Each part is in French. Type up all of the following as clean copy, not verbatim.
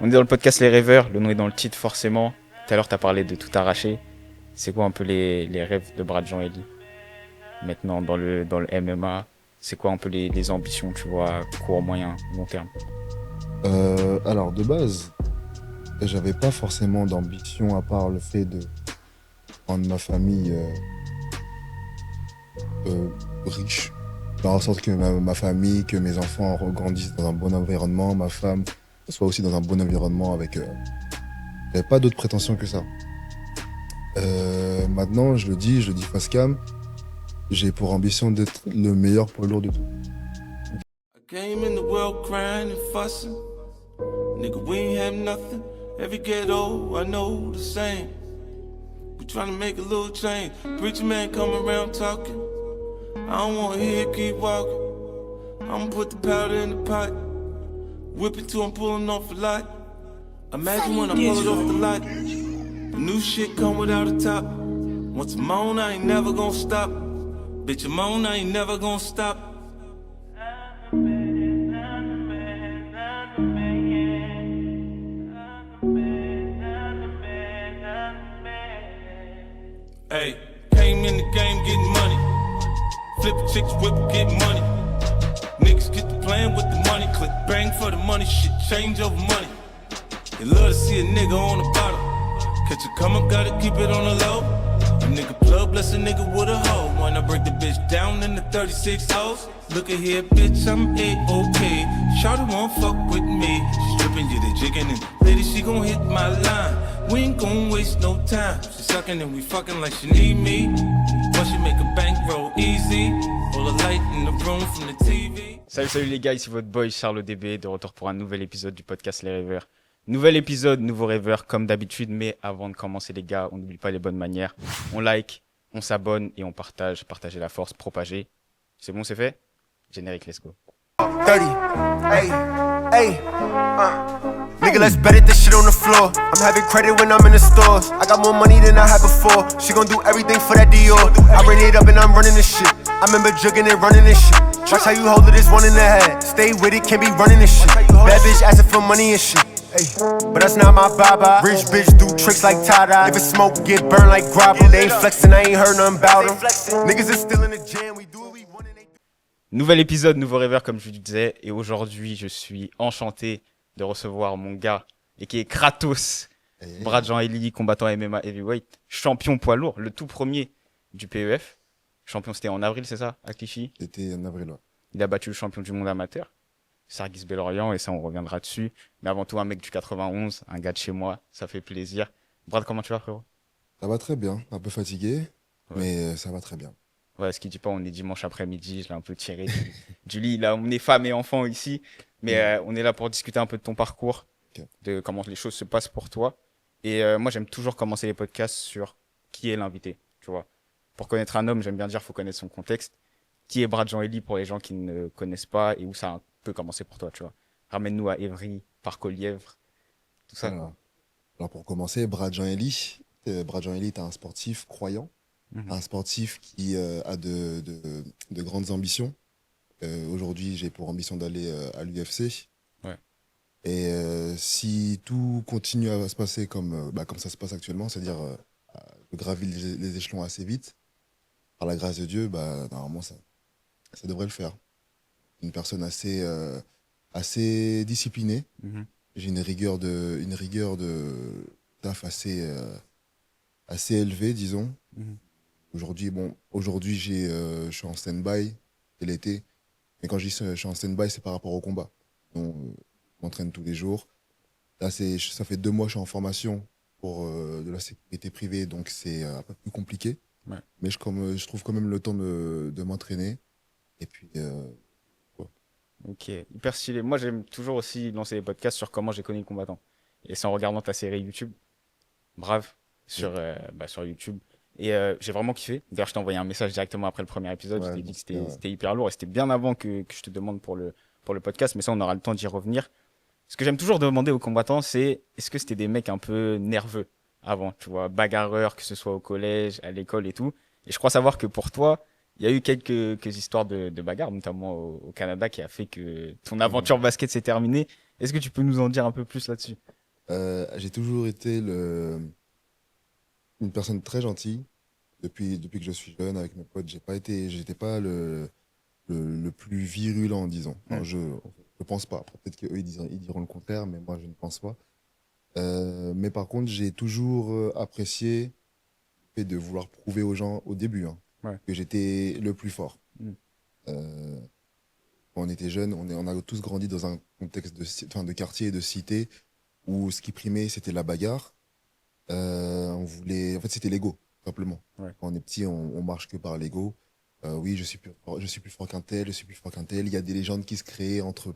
On est dans le podcast Les Rêveurs, le nom est dans le titre forcément. Tout à l'heure, tu as parlé de tout arracher. C'est quoi un peu les rêves de Brad Jean Eli? Maintenant, dans le MMA, c'est quoi un peu les ambitions, tu vois, court, moyen, long terme? Alors, de base, j'avais pas forcément d'ambition à part le fait de rendre ma famille riche. Faire en sorte que ma famille, que mes enfants grandissent dans un bon environnement, ma femme soit aussi dans un bon environnement avec... J'avais pas d'autres prétentions que ça. Maintenant, je le dis face cam, j'ai pour ambition d'être le meilleur poids lourd de tout. I came in the world crying and fussing. Nigga, we ain't have nothing. Every ghetto, I know the same. We tryna make a little change. Preacher man come around talking. I don't wanna hear it, keep walking. I'ma put the powder in the pot. Whip it till I'm pulling off a lot. Imagine when I pull it off the lot. The new shit come without a top. Once I'm on, I ain't never gonna stop. Bitch, I'm on, I ain't never gonna stop. Hey, came in the game getting money. Flip chicks, whip, get money. Niggas get to playing with the money. Click bang for the money, shit change over money. They love to see a nigga on the bottom. Catch a come up, gotta keep it on the low. A nigga plug, bless a nigga with a hoe. Wanna break the bitch down in the 36 hoes. Look at here, bitch, I'm A-OK. Shawty won't fuck with me. She stripping you the jigging and lady, she gon' hit my line. We ain't gon' waste no time. She sucking and we fucking like she need me. But she make a bankroll easy. All the light in the room from the TV. Salut les gars, ici votre boy Charles DB, de retour pour un nouvel épisode du podcast Les Rêveurs. Nouvel épisode, nouveau rêveur comme d'habitude, mais avant de commencer les gars, on n'oublie pas les bonnes manières. On like, on s'abonne et on partage. Partagez la force, propager. C'est bon, c'est fait? Générique, let's go. 30, hey, hey, nigga, let's bet it, this shit on the floor. I'm having credit when I'm in the stores. I got more money than I had before. She gon' do everything for that Dior. I ring it up and I'm running this shit. I remember jugging and running this shit. Watch how you hold it, this one in the head. Stay with it, can't be running this shit. Bad bitch asking for money and shit. Hey, but that's not my baba. Rich bitch do tricks like Tada. If it smoke, get burned like grapple. They ain't flexing, I ain't heard nothing about them. Niggas is still in the jam, we do what we want and they do. Nouvel épisode, nouveau rêveur comme je vous disais. Et aujourd'hui, je suis enchanté de recevoir mon gars, et qui est Kratos. Brad Jean Eli, combattant MMA heavyweight, champion poids lourd, le tout premier du PEF. Champion, c'était en avril, c'est ça, à Clichy? C'était en avril, ouais. Il a battu le champion du monde amateur, Sargis Belorian, et ça, on reviendra dessus. Mais avant tout, un mec du 91, un gars de chez moi, ça fait plaisir. Brad, comment tu vas, frérot? Ça va très bien, un peu fatigué, Ouais. mais ça va très bien. Ouais, ce qu'il dit pas, on est dimanche après-midi, je l'ai un peu tiré du lit. Là, on est femmes et enfants ici, mais on est là pour discuter un peu de ton parcours, Ok. de comment les choses se passent pour toi. Et moi, j'aime toujours commencer les podcasts sur qui est l'invité, tu vois. Pour connaître un homme, j'aime bien dire, faut connaître son contexte. Qui est Brad Jean Eli pour les gens qui ne connaissent pas et où ça peut commencer pour toi, tu vois. Ramène-nous à Évry, Parc aux Lièvres, tout ça. Alors pour commencer, Brad Jean Eli. Brad Jean Eli est un sportif croyant, Mhm. un sportif qui a de grandes ambitions. Aujourd'hui, j'ai pour ambition d'aller à l'UFC. Ouais. Et si tout continue à se passer comme ça se passe actuellement, c'est-à-dire de gravir les échelons assez vite, par la grâce de Dieu, normalement, ça devrait le faire. Une personne assez disciplinée. Mhm. J'ai une rigueur de taf assez élevée, disons. Mhm. Aujourd'hui, je suis en stand-by, c'est l'été. Mais quand je dis je suis en stand-by, c'est par rapport au combat. Donc, je m'entraîne tous les jours. Là, ça fait 2 mois que je suis en formation pour de la sécurité privée, donc c'est un peu plus compliqué. Ouais. Mais je trouve quand même le temps de m'entraîner. Et puis, Ok, hyper stylé. Moi, j'aime toujours aussi lancer des podcasts sur comment j'ai connu le combattant. Et c'est en regardant ta série YouTube, Brave, sur YouTube. Et j'ai vraiment kiffé. D'ailleurs, je t'ai envoyé un message directement après le premier épisode. Ouais, Je t'ai dit que ouais. c'était hyper lourd et c'était bien avant que je te demande pour le podcast. Mais ça, on aura le temps d'y revenir. Ce que j'aime toujours demander aux combattants, c'est est-ce que c'était des mecs un peu nerveux avant, tu vois, bagarreurs, que ce soit au collège, à l'école et tout. Et je crois savoir que pour toi, il y a eu quelques histoires de bagarres, notamment au Canada, qui a fait que ton aventure basket s'est terminée. Est-ce que tu peux nous en dire un peu plus là-dessus? J'ai toujours été une personne très gentille depuis que je suis jeune avec mes potes. J'étais pas le plus virulent, disons. Enfin, je pense pas. Après, peut-être qu'eux, ils diront le contraire, mais moi, je ne pense pas. Mais par contre, j'ai toujours apprécié le fait de vouloir prouver aux gens au début, hein, Ouais. que j'étais le plus fort. Mm. Euh, Quand on était jeunes, on a tous grandi dans un contexte de quartier et de cité où ce qui primait, c'était la bagarre. En fait, c'était l'ego, simplement. Ouais. Quand on est petit, on marche que par l'ego. Oui, je suis plus fort qu'un tel, je suis plus fort qu'un tel. Il y a des légendes qui se créent Entre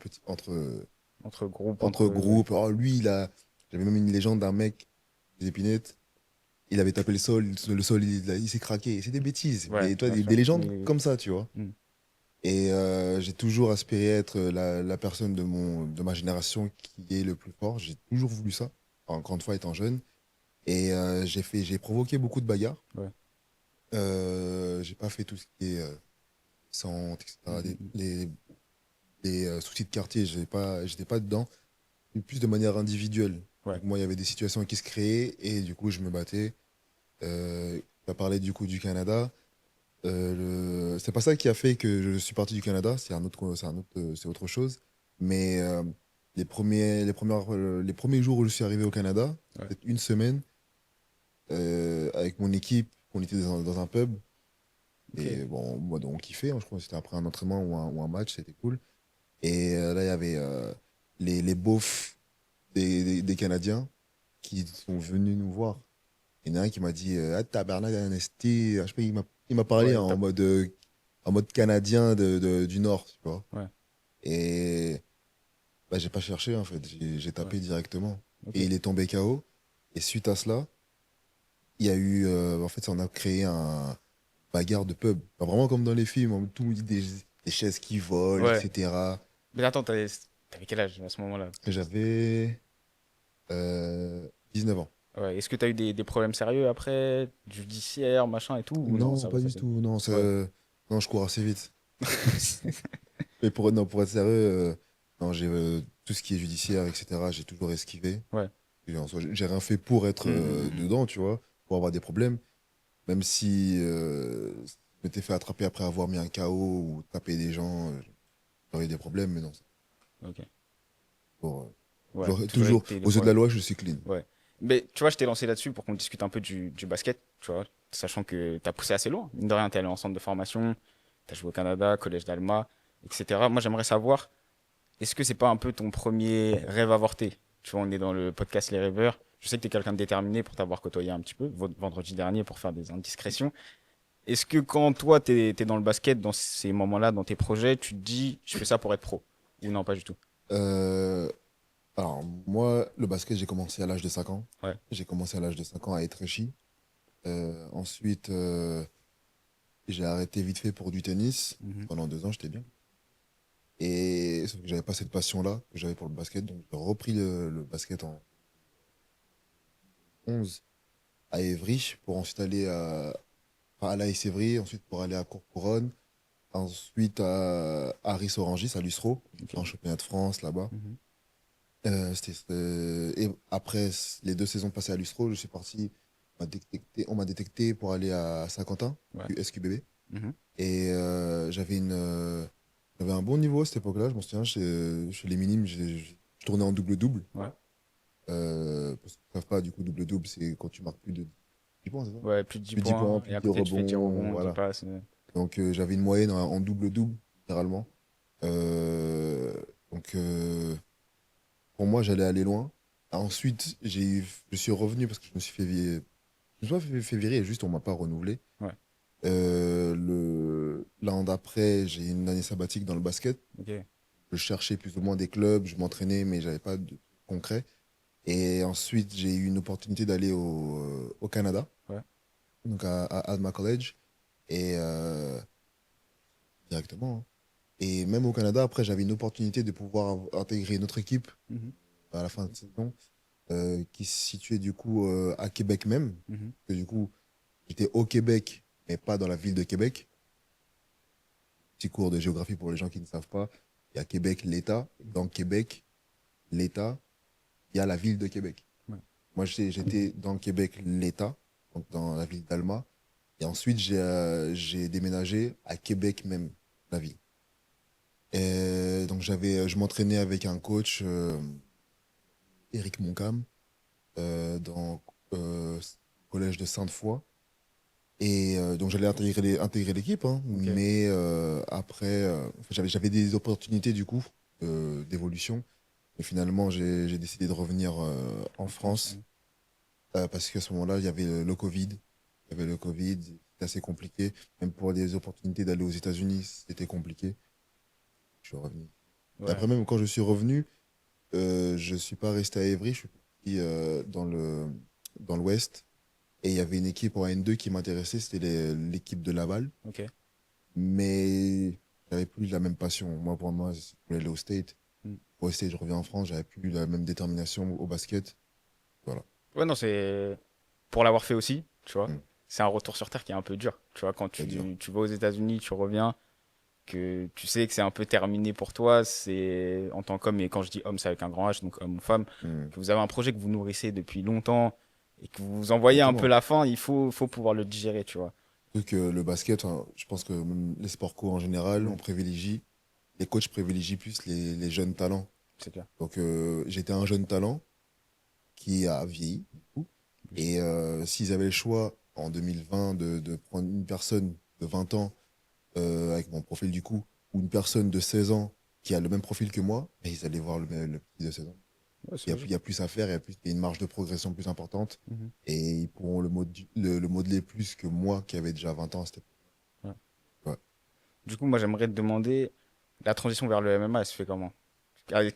groupes, entre groupes. Oh, lui, j'avais même une légende d'un mec des épinettes. Il avait tapé le sol, il s'est craqué. C'est des bêtises. Ouais, Mais toi, bien sûr. des légendes Mais- comme ça, tu vois. Mm. Et j'ai toujours aspiré à être la personne de ma génération qui est le plus fort. J'ai toujours voulu ça, encore une fois, étant jeune. Et j'ai provoqué beaucoup de bagarres. Ouais. J'ai pas fait tout ce qui est centre, etc. Mhm. Les soucis de quartier, j'étais pas dedans. Mais plus de manière individuelle. Ouais. Donc, moi, il y avait des situations qui se créaient et du coup, je me battais. Tu as parlé du coup du Canada. C'est pas ça qui a fait que je suis parti du Canada, c'est autre chose. Mais les premiers jours où je suis arrivé au Canada, Ouais. peut-être une semaine, avec mon équipe, on était dans un pub. Ok. Et bon, moi, on kiffait, hein, je crois que c'était après un entraînement ou un match, c'était cool. Et là, il y avait les beaufs des Canadiens qui sont venus nous voir. Il y en a un qui m'a dit ah, tabarnak, Anesti. Je sais pas, il m'a parlé Ouais, en mode canadien du Nord, tu vois. Ouais. Et bah, j'ai pas cherché, en fait. J'ai tapé Ouais. directement. Ok. Et il est tombé KO. Et suite à cela, il y a eu. En fait, on a créé un bagarre de pub. Enfin, vraiment comme dans les films, hein, tout des chaises qui volent, Ouais. etc. Mais attends, t'avais quel âge à ce moment-là? J'avais 19 ans. Ouais. Est-ce que t'as eu des problèmes sérieux après, judiciaire, machin et tout, ou non, Non, ça va, pas ça du s'est- tout. Non, Ouais. non, je cours assez vite. Mais non, pour être sérieux, non, tout ce qui est judiciaire, etc., j'ai toujours esquivé. Ouais. Et en soi, j'ai rien fait pour être dedans, tu vois, pour avoir des problèmes. Même si je m'étais fait attraper après avoir mis un KO ou tapé des gens, j'aurais eu des problèmes, mais non. Ok. Pour, Ouais. toujours, été aux yeux de la loi, je suis clean. Ouais. Mais tu vois, je t'ai lancé là-dessus pour qu'on discute un peu du basket, tu vois, sachant que t'as poussé assez loin. Mine de rien, t'es allé en centre de formation, t'as joué au Canada, collège d'Alma, etc. Moi, j'aimerais savoir, est-ce que c'est pas un peu ton premier rêve avorté? Tu vois, on est dans le podcast Les Rêveurs. Je sais que t'es quelqu'un de déterminé pour t'avoir côtoyé un petit peu, vendredi dernier, pour faire des indiscrétions. Est-ce que quand toi, t'es dans le basket, dans ces moments-là, dans tes projets, tu te dis, je fais ça pour être pro? Ou non, pas du tout? Euh, alors, moi, le basket, j'ai commencé à l'âge de 5 ans. Ouais. J'ai commencé à l'âge de 5 ans à Étréchy. Ensuite, j'ai arrêté vite fait pour du tennis. Mhm. Pendant 2 ans, j'étais bien. Et sauf que j'avais pas cette passion-là que j'avais pour le basket. Donc, j'ai repris le basket en 11 à Évry pour ensuite aller à l'AS Évry, ensuite pour aller à Courcouronnes, ensuite à Ris-Orangis, à Lussereau, Ok. en championnat de France là-bas. Mhm. Et après les 2 saisons passées à Lussereau, je suis parti, on m'a détecté pour aller à Saint-Quentin, Ouais. SQBB. Mhm. Et j'avais un bon niveau à cette époque-là, je m'en souviens, chez les minimes, je tournais en double-double. Ouais. Parce qu'ils ne savent pas, du coup, double-double, c'est quand tu marques plus de 10 points, c'est ça? Ouais, plus de 10 Plus de 10 points. points, Et plus à de côté, tu fais tir au rebonds, rond, 10 voilà. passes. Donc j'avais une moyenne en double-double, littéralement. Donc pour moi, j'allais aller loin. Ensuite, je suis revenu parce que je me suis fait virer. Je me suis pas fait virer, juste on m'a pas renouvelé. Ouais. L'an d'après, j'ai une année sabbatique dans le basket. Ok. Je cherchais plus ou moins des clubs, je m'entraînais, mais j'avais pas de concret. Et ensuite, j'ai eu une opportunité d'aller au Canada, Ouais. donc à Alma College, et directement, hein. Et même au Canada, après, j'avais une opportunité de pouvoir intégrer une autre équipe Mhm. à la fin de saison, qui se situait du coup à Québec même. Mhm. Que du coup, j'étais au Québec, mais pas dans la ville de Québec. Petit cours de géographie pour les gens qui ne savent pas. Il y a Québec, l'État. Dans Québec, l'État, il y a la ville de Québec. Ouais. Moi, j'étais dans Québec, l'État, donc dans la ville d'Alma. Et ensuite, j'ai déménagé à Québec même, la ville. Et donc, je m'entraînais avec un coach, Éric Moncam, dans le collège de Sainte-Foy. Et donc, j'allais intégrer l'équipe, hein, Ok. mais après, j'avais des opportunités du coup d'évolution. Et finalement, j'ai décidé de revenir en France parce qu'à ce moment-là, il y avait le Covid. Il y avait le Covid, c'était assez compliqué. Même pour des opportunités d'aller aux États-Unis, c'était compliqué. Je suis revenu. Et Ouais. après, même quand je suis revenu, je suis pas resté à Évry, je suis parti dans l'Ouest. Et il y avait une équipe en N2 qui m'intéressait, c'était l'équipe de Laval. Ok. Mais j'avais plus la même passion. Moi, pour moi, je voulais aller au State. Mm. Au State, je reviens en France, j'avais plus la même détermination au basket. Voilà. Ouais, non, c'est pour l'avoir fait aussi, tu vois. Mm. C'est un retour sur terre qui est un peu dur. Tu vois, quand C'est dur. tu vas aux États-Unis, tu reviens, que tu sais que c'est un peu terminé pour toi, c'est en tant qu'homme, et quand je dis homme, c'est avec un grand H, donc homme ou femme, Mm. que vous avez un projet que vous nourrissez depuis longtemps et que vous envoyez un peu Exactement. la fin, faut pouvoir le digérer, tu vois. Vu que le basket, hein, je pense que même les sports co en général, Mm. on privilégie, les coachs privilégient plus les jeunes talents. C'est clair. Donc, j'étais un jeune talent qui a vieilli, du coup. Et s'ils avaient le choix en 2020 de prendre une personne de 20 ans avec mon profil du coup, ou une personne de 16 ans qui a le même profil que moi, ben, ils allaient voir le petit de 16 ans. Ouais, c'est Il y a plus à faire, il y a une marge de progression plus importante Mhm. et ils pourront le modeler plus que moi qui avait déjà 20 ans à cette époque. Ouais. Ouais. Du coup, moi, j'aimerais te demander, la transition vers le MMA, elle se fait comment?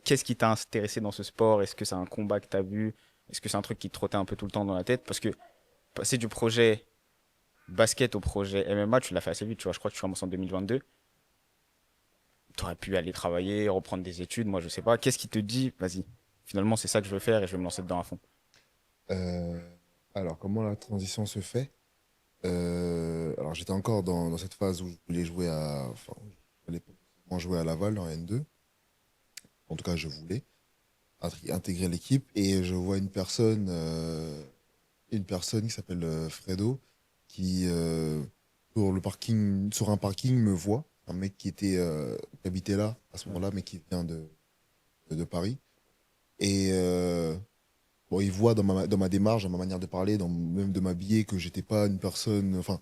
Qu'est-ce qui t'a intéressé dans ce sport? Est-ce que c'est un combat que t'as vu? Est-ce que c'est un truc qui te trottait un peu tout le temps dans la tête? Parce que passer du projet basket au projet MMA, tu l'as fait assez vite, tu vois. Je crois que tu commences en 2022. Tu aurais pu aller travailler, reprendre des études, moi, je sais pas. Qu'est-ce qui te dit, vas-y, finalement, c'est ça que je veux faire et je vais me lancer dedans à fond? Euh, alors, comment la transition se fait? Alors, j'étais encore dans cette phase où je voulais jouer enfin, je voulais potentiellement jouer à Laval en N2. En tout cas, je voulais intégrer l'équipe et je vois une personne qui s'appelle Fredo qui sur un parking me voit, un mec qui habitait là à ce moment-là, mais qui vient de Paris. Et bon, il voit dans ma démarche, dans ma manière de parler, même de m'habiller, que j'étais pas une personne. Enfin,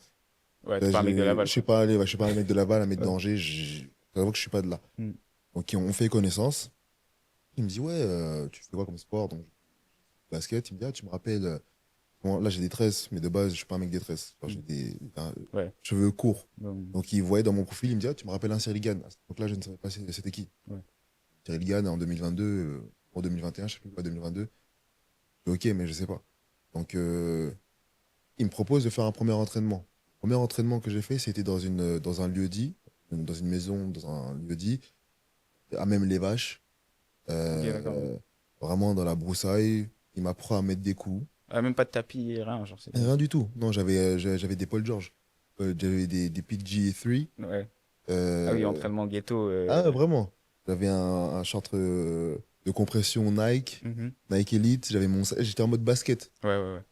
Ouais, t'es pas un mec de je Laval, suis quoi. pas allé, ouais, je suis pas un mec de Laval, un mec Ouais. d'Angers. J'avoue que je suis pas de là. Mm. Donc on fait connaissance. Il me dit ouais, tu fais quoi comme sport? Donc basket. Il me dit ah, tu me rappelles. Bon, là j'ai des tresses, mais de base je suis pas un mec des tresses. Enfin, j'ai des Ouais. cheveux courts. Bon, Donc il voyait dans mon profil, il me dit ah, tu me rappelles un Cyril Gann. Donc là je ne savais pas c'était qui. ouais. Cyril Gann en 2022, en 2021, je sais plus quoi, 2022. Je dis, ok, mais je sais pas. Donc il me propose de faire un premier entraînement. Le premier entraînement que j'ai fait, c'était dans un lieu dit, dans une maison, dans un lieu dit, à même les vaches, Ok, d'accord. euh, vraiment dans la broussaille. Il m'apprend à mettre des coups. Ah, même pas de tapis, rien, genre, c'était. Rien du tout. Non, j'avais des Paul George. J'avais des PG3. Ouais. Ah oui, Euh, entraînement ghetto. ah, vraiment. J'avais un short de compression Nike, Mhm. Nike Elite. J'étais en mode basket. Ouais, ouais, ouais.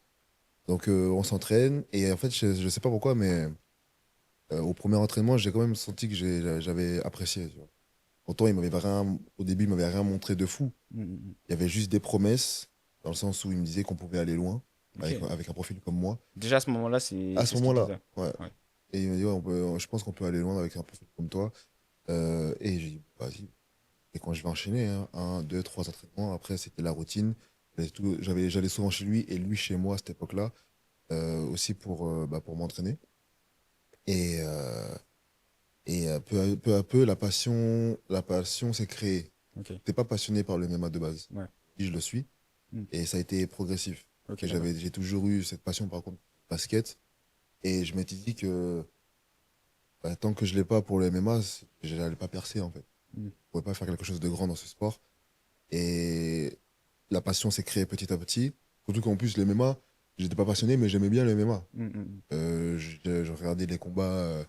Donc, on s'entraîne. Et en fait, je sais pas pourquoi, mais au premier entraînement, j'ai quand même senti que j'avais apprécié. Tu vois. Pourtant, au début, il m'avait rien montré de fou. Mhm. Il y avait juste des promesses, dans le sens où il me disait qu'on pouvait aller loin, Ok. avec un profil comme moi. Déjà à ce moment-là, c'est À c'est ce ce qu'il moment-là, disait. ouais. Ouais. Et il m'a dit, ouais, je pense qu'on peut aller loin avec un profil comme toi. Et j'ai dit, vas-y. Et quand je vais enchaîner, hein, un, deux, trois entraînements, après, c'était la routine. J'allais souvent chez lui et lui chez moi à cette époque-là, aussi pour m'entraîner. Et, peu à peu, la passion s'est créée. Ok. J'étais pas passionné par le MMA de base. Ouais. Et je le suis. Mm. Et ça a été progressif. Ok, Et d'accord. j'ai toujours eu cette passion, par contre, basket. Et je m'étais dit que tant que je l'ai pas pour le MMA, je n'allais pas percer, en fait. Mm. Je pouvais pas faire quelque chose de grand dans ce sport. Et la passion s'est créée petit à petit. Surtout qu'en plus, le MMA, j'étais pas passionné, mais j'aimais bien le MMA. Mhm. Je regardais les combats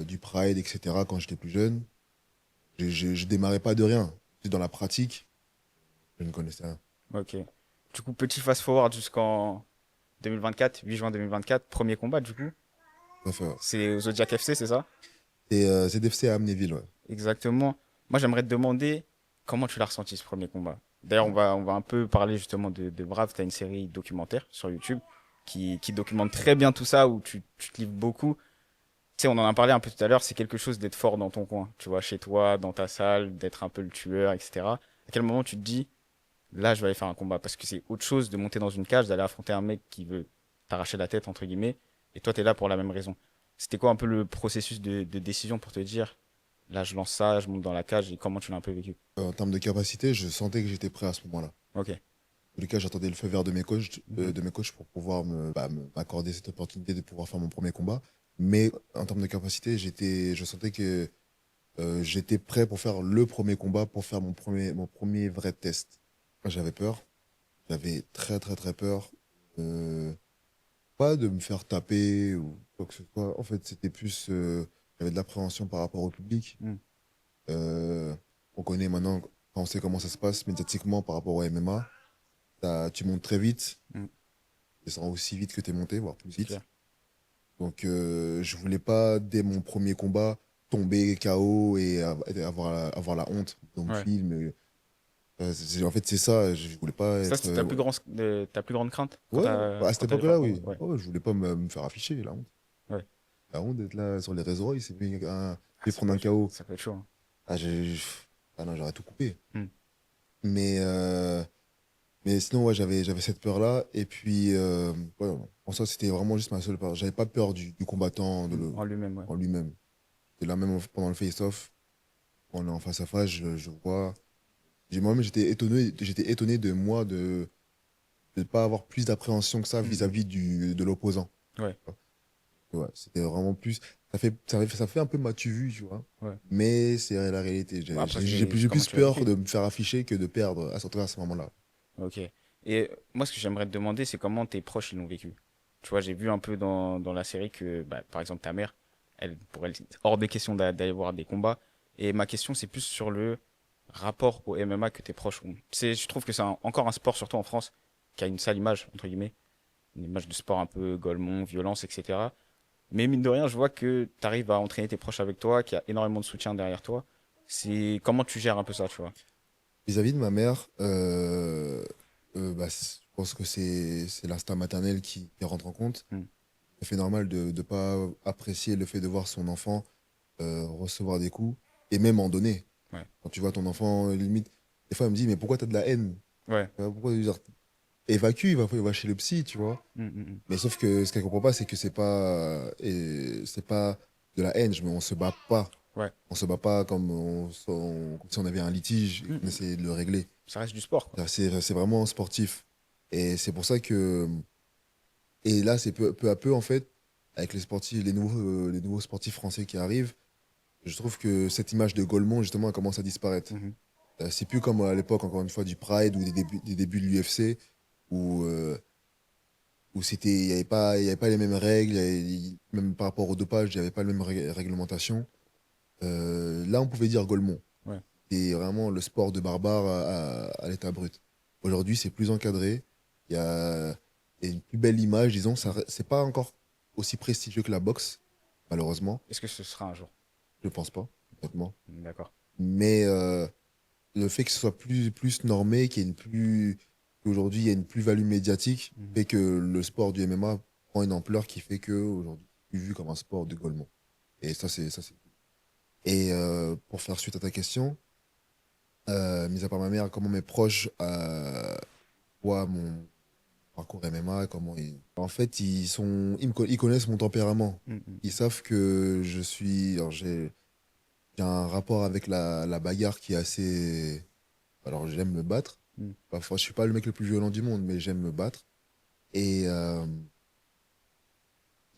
du Pride, etc. quand j'étais plus jeune. Je démarrais pas de rien. J'étais dans la pratique. Je ne connaissais rien. Ok. Du coup, petit fast-forward jusqu'en 2024, 8 juin 2024, premier combat, du coup. Tout à fait, ouais. C'est au Zodiac FC, c'est ça? C'est DFC à Amnéville, ouais. Exactement. Moi, j'aimerais te demander comment tu l'as ressenti ce premier combat. D'ailleurs, on va un peu parler justement de Brave. Tu as une série documentaire sur YouTube qui documente très bien tout ça, où tu te livres beaucoup. Tu sais, on en a parlé un peu tout à l'heure, c'est quelque chose d'être fort dans ton coin, tu vois, chez toi, dans ta salle, d'être un peu le tueur, etc. À quel moment tu te dis, là, je vais aller faire un combat? Parce que c'est autre chose de monter dans une cage, d'aller affronter un mec qui veut t'arracher la tête, entre guillemets, et toi, tu es là pour la même raison. C'était quoi un peu le processus de décision pour te dire, là, je lance ça, je monte dans la cage, et comment tu l'as un peu vécu? En termes de capacité, je sentais que j'étais prêt à ce moment-là. Ok. En tous les cas, j'attendais le feu vert de mes coachs pour pouvoir m'accorder cette opportunité de pouvoir faire mon premier combat. Mais en termes de capacité, je sentais que j'étais prêt pour faire le premier combat, pour faire mon premier vrai test. J'avais peur. J'avais très, très, très peur. Euh, Pas de me faire taper ou quoi que ce soit. En fait, c'était plus. J'avais de l'appréhension par rapport au public. Mm. Euh, on connaît maintenant, quand on sait comment ça se passe médiatiquement par rapport au MMA, tu montes très vite. Mm. Tu descends aussi vite que tu es monté, voire plus C'est vite. clair. Donc, je voulais pas, dès mon premier combat, tomber KO et avoir la honte dans le Ouais. film. En fait, c'est ça. Je voulais pas Ça, être. c'était ta plus grande crainte quand Ouais, t'as, à cette quand t'allais faire époque-là, le oui. combat? Ouais. Ouais, je voulais pas me faire afficher, la honte. Ouais. La honte d'être là sur les réseaux, il s'est mis Ah, prendre un KO. ça peut être chaud, hein. Ah, ah non, j'aurais tout coupé. Mm. Mais, euh, mais sinon, ouais, j'avais cette peur-là. Et puis, ouais, non. En soi, c'était vraiment juste ma seule peur. J'avais pas peur du combattant En lui-même, ouais. en lui-même. Et là, même pendant le face-off, quand on est en face à face, je vois. Moi-même, j'étais étonné de moi de ne pas avoir plus d'appréhension que ça Mm. vis-à-vis de l'opposant. Ouais. Ouais, c'était vraiment plus. Ça fait un peu m'as-tu vu, tu vois. Ouais. Mais c'est la réalité. Bon, après, J'ai c'est comment plus tu l'as peur vécu. de me faire afficher que de perdre à ce moment-là. Ok. Et moi, ce que j'aimerais te demander, c'est comment tes proches ils l'ont vécu. Tu vois, j'ai vu un peu dans la série que, bah, par exemple, ta mère, pour elle, c'est hors des questions d'aller voir des combats. Et ma question, c'est plus sur le rapport au MMA que tes proches ont. Je trouve que c'est encore un sport, surtout en France, qui a une sale image, entre guillemets. Une image de sport un peu golemont, violence, etc. Mais mine de rien, je vois que tu arrives à entraîner tes proches avec toi, qu'il y a énormément de soutien derrière toi. C'est comment tu gères un peu ça, tu vois. Vis-à-vis de ma mère, je pense que c'est l'instinct maternel qui rentre en compte. Mm. C'est fait normal de ne pas apprécier le fait de voir son enfant recevoir des coups et même en donner. Ouais. Quand tu vois ton enfant, limite, des fois, elle me dit, mais pourquoi tu as de la haine? Ouais. Pourquoi, genre, évacue, il va chez le psy, tu vois. Mm, mm, mm. Mais sauf que ce qu'elle comprend pas, c'est que c'est pas de la haine, mais on se bat pas. Ouais. On se bat pas comme si on avait un litige et Mm, qu'on mm. essayait de le régler. Ça reste du sport, quoi. C'est vraiment sportif. Et c'est pour ça que. Et là, c'est peu à peu, en fait, avec les nouveaux sportifs français qui arrivent, je trouve que cette image de Golemont, justement, elle commence à disparaître. Mhm. C'est plus comme à l'époque, encore une fois, du Pride ou des débuts de l'UFC, où, où il y avait pas les mêmes règles, même par rapport au dopage, il n'y avait pas la même réglementation. Là, on pouvait dire Golemont. Ouais. C'est vraiment le sport de barbare à l'état brut. Aujourd'hui, c'est plus encadré. Il y a une plus belle image, disons. C'est pas encore aussi prestigieux que la boxe, malheureusement. Est-ce que ce sera un jour? Je pense pas, honnêtement. D'accord. Mais le fait que ce soit plus normé, qu'aujourd'hui il y a une plus-value médiatique, Mhm. fait que le sport du MMA prend une ampleur qui fait que aujourd'hui c'est plus vu comme un sport de Golemont. Et ça c'est cool. Et pour faire suite à ta question, mis à part ma mère, comment mes proches voient mon parcours MMA, en fait ils connaissent mon tempérament. Mm, mm. Ils savent que alors j'ai un rapport avec la bagarre qui est assez. Alors, j'aime me battre. Mm. Parfois, je suis pas le mec le plus violent du monde, mais j'aime me battre. Et